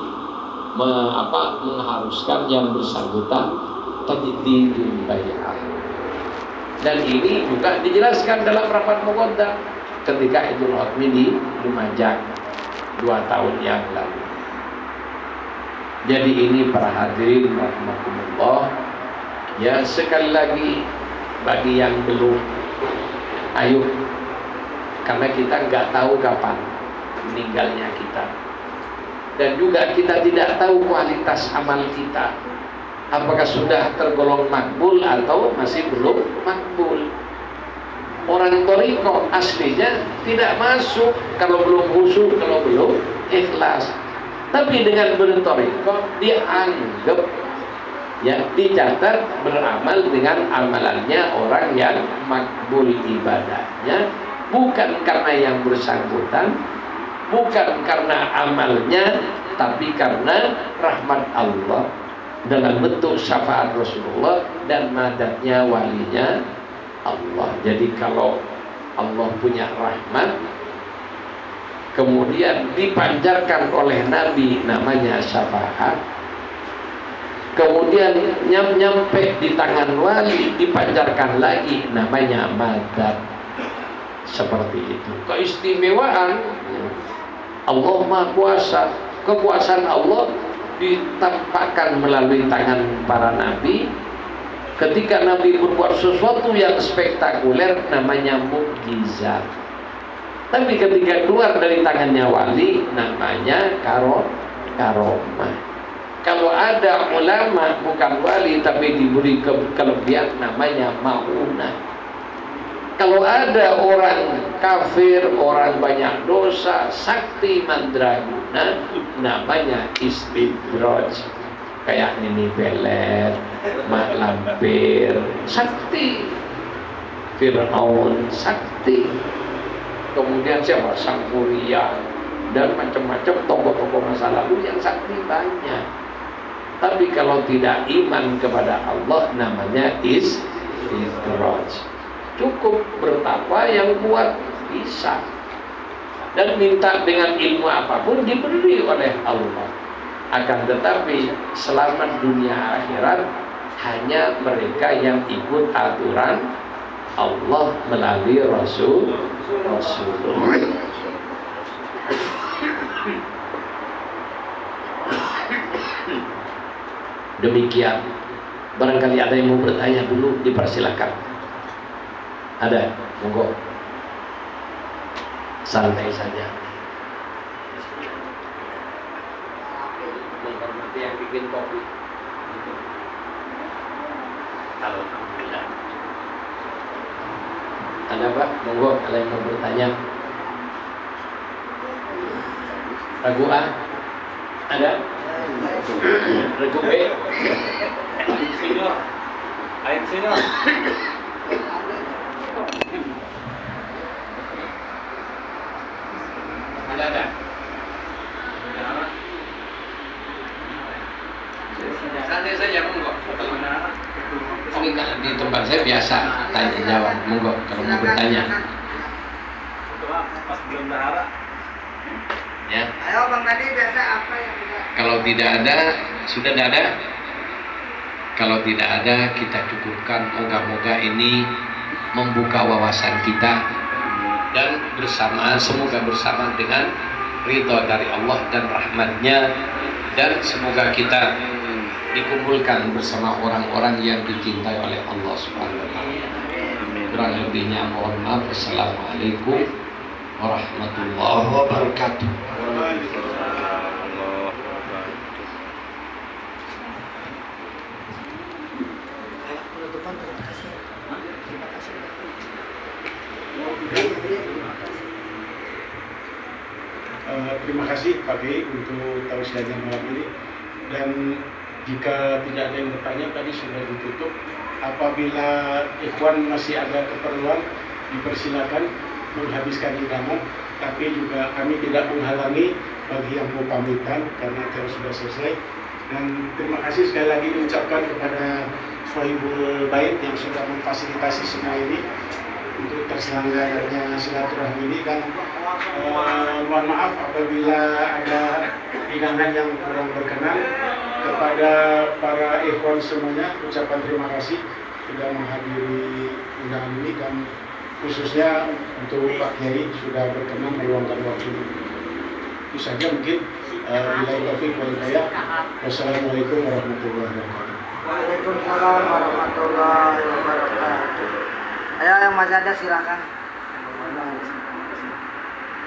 D: mengharuskan yang bersangkutan tajdidul bai'ah. Dan ini juga dijelaskan dalam rapat muqaddam ketika Idul Adha di Lumajang 2 tahun yang lalu. Jadi ini para hadirin rahimakumullah, ya, sekali lagi bagi yang belum, ayo, karena kita nggak tahu kapan meninggalnya kita, dan juga kita tidak tahu kualitas amal kita, apakah sudah tergolong makbul atau masih belum makbul. Orang thariqah aslinya tidak masuk kalau belum khusyuk, kalau belum ikhlas. Tapi dengan berthariqah dianggap, ya, dicatat beramal dengan amalannya orang yang makbul ibadahnya, bukan karena yang bersangkutan, bukan karena amalnya, tapi karena rahmat Allah dalam bentuk syafaat Rasulullah dan madadnya walinya Allah. Jadi kalau Allah punya rahmat, kemudian dipancarkan oleh Nabi namanya syafaat, kemudian nyampe di tangan wali dipancarkan lagi namanya madad. Seperti itu keistimewaan Allah Maha Kuasa. Kekuasaan Allah ditampakkan melalui tangan para nabi. Ketika nabi berbuat sesuatu yang spektakuler namanya mukjizat. Tapi ketika keluar dari tangannya wali namanya karomah. Kalau ada ulama bukan wali tapi diberi kelebihan namanya maunah. Kalau ada orang kafir, orang banyak dosa, sakti mandraguna, namanya istidraj. Kayak Nini Belet, Mak Lampir, sakti. Fir'aun, sakti. Kemudian siapa? Sang Kuria, dan macam-macam tokoh-tokoh masa lalu yang sakti banyak. Tapi kalau tidak iman kepada Allah namanya istidraj. Cukup bertakwa yang kuat bisa, dan minta dengan ilmu apapun diberi oleh Allah. Akan tetapi selamat dunia akhirat hanya mereka yang ikut aturan Allah melalui Rasulullah. Demikian. Barangkali ada yang mau bertanya dulu, dipersilakan. Ada? Monggo. Santai saja. Menghormati yang bikin kopi. Alhamdulillah. Ada Pak? Monggo, kalau yang mau bertanya. Ragu A? Ada? Ragu B?
C: Ayo sini.
D: Ada? Santai saja, monggo. Ini kalau di tempat saya biasa tanya jawab, monggo kalau mau bertanya.
C: Pas belum dahara.
D: Ya.
E: Ayo Bang tadi biasa apa yang tidak?
D: Kalau tidak ada, sudah tidak ada. Kalau tidak ada, kita cukupkan. Moga-moga ini membuka wawasan kita dan bersamaan, semoga bersama dengan ridha dari Allah dan rahmatnya, dan semoga kita dikumpulkan bersama orang-orang yang dicintai oleh Allah Subhanahu wa taala. Kurang lebihnya mohon maaf. Assalamualaikum warahmatullahi wabarakatuh.
E: Penutupan terima kasih. Terima kasih.
B: Terima kasih Pak Kiai untuk tausiahnya malam ini. Dan jika tidak ada yang bertanya, tadi sudah ditutup. Apabila ikhwan masih ada keperluan, dipersilakan menghabiskan hidangan. Tapi juga kami tidak menghalangi bagi yang mau pamitan karena acara sudah selesai. Dan terima kasih sekali lagi diucapkan kepada Sohibul Bait yang sudah memfasilitasi semua ini untuk terselenggaranya silaturahmi ini. Dan mohon maaf apabila ada hidangan yang kurang berkenan. Kepada para ikhwan semuanya ucapan terima kasih sudah menghadiri undangan ini, dan khususnya untuk Pak Kiai sudah berkenan meluangkan waktu. Itu saja mungkin. Billahi taufiq wal hidayah. Wassalamualaikum warahmatullahi wabarakatuh.
E: Waalaikumsalam warahmatullahi wabarakatuh. Ayo yang masih ada silakan.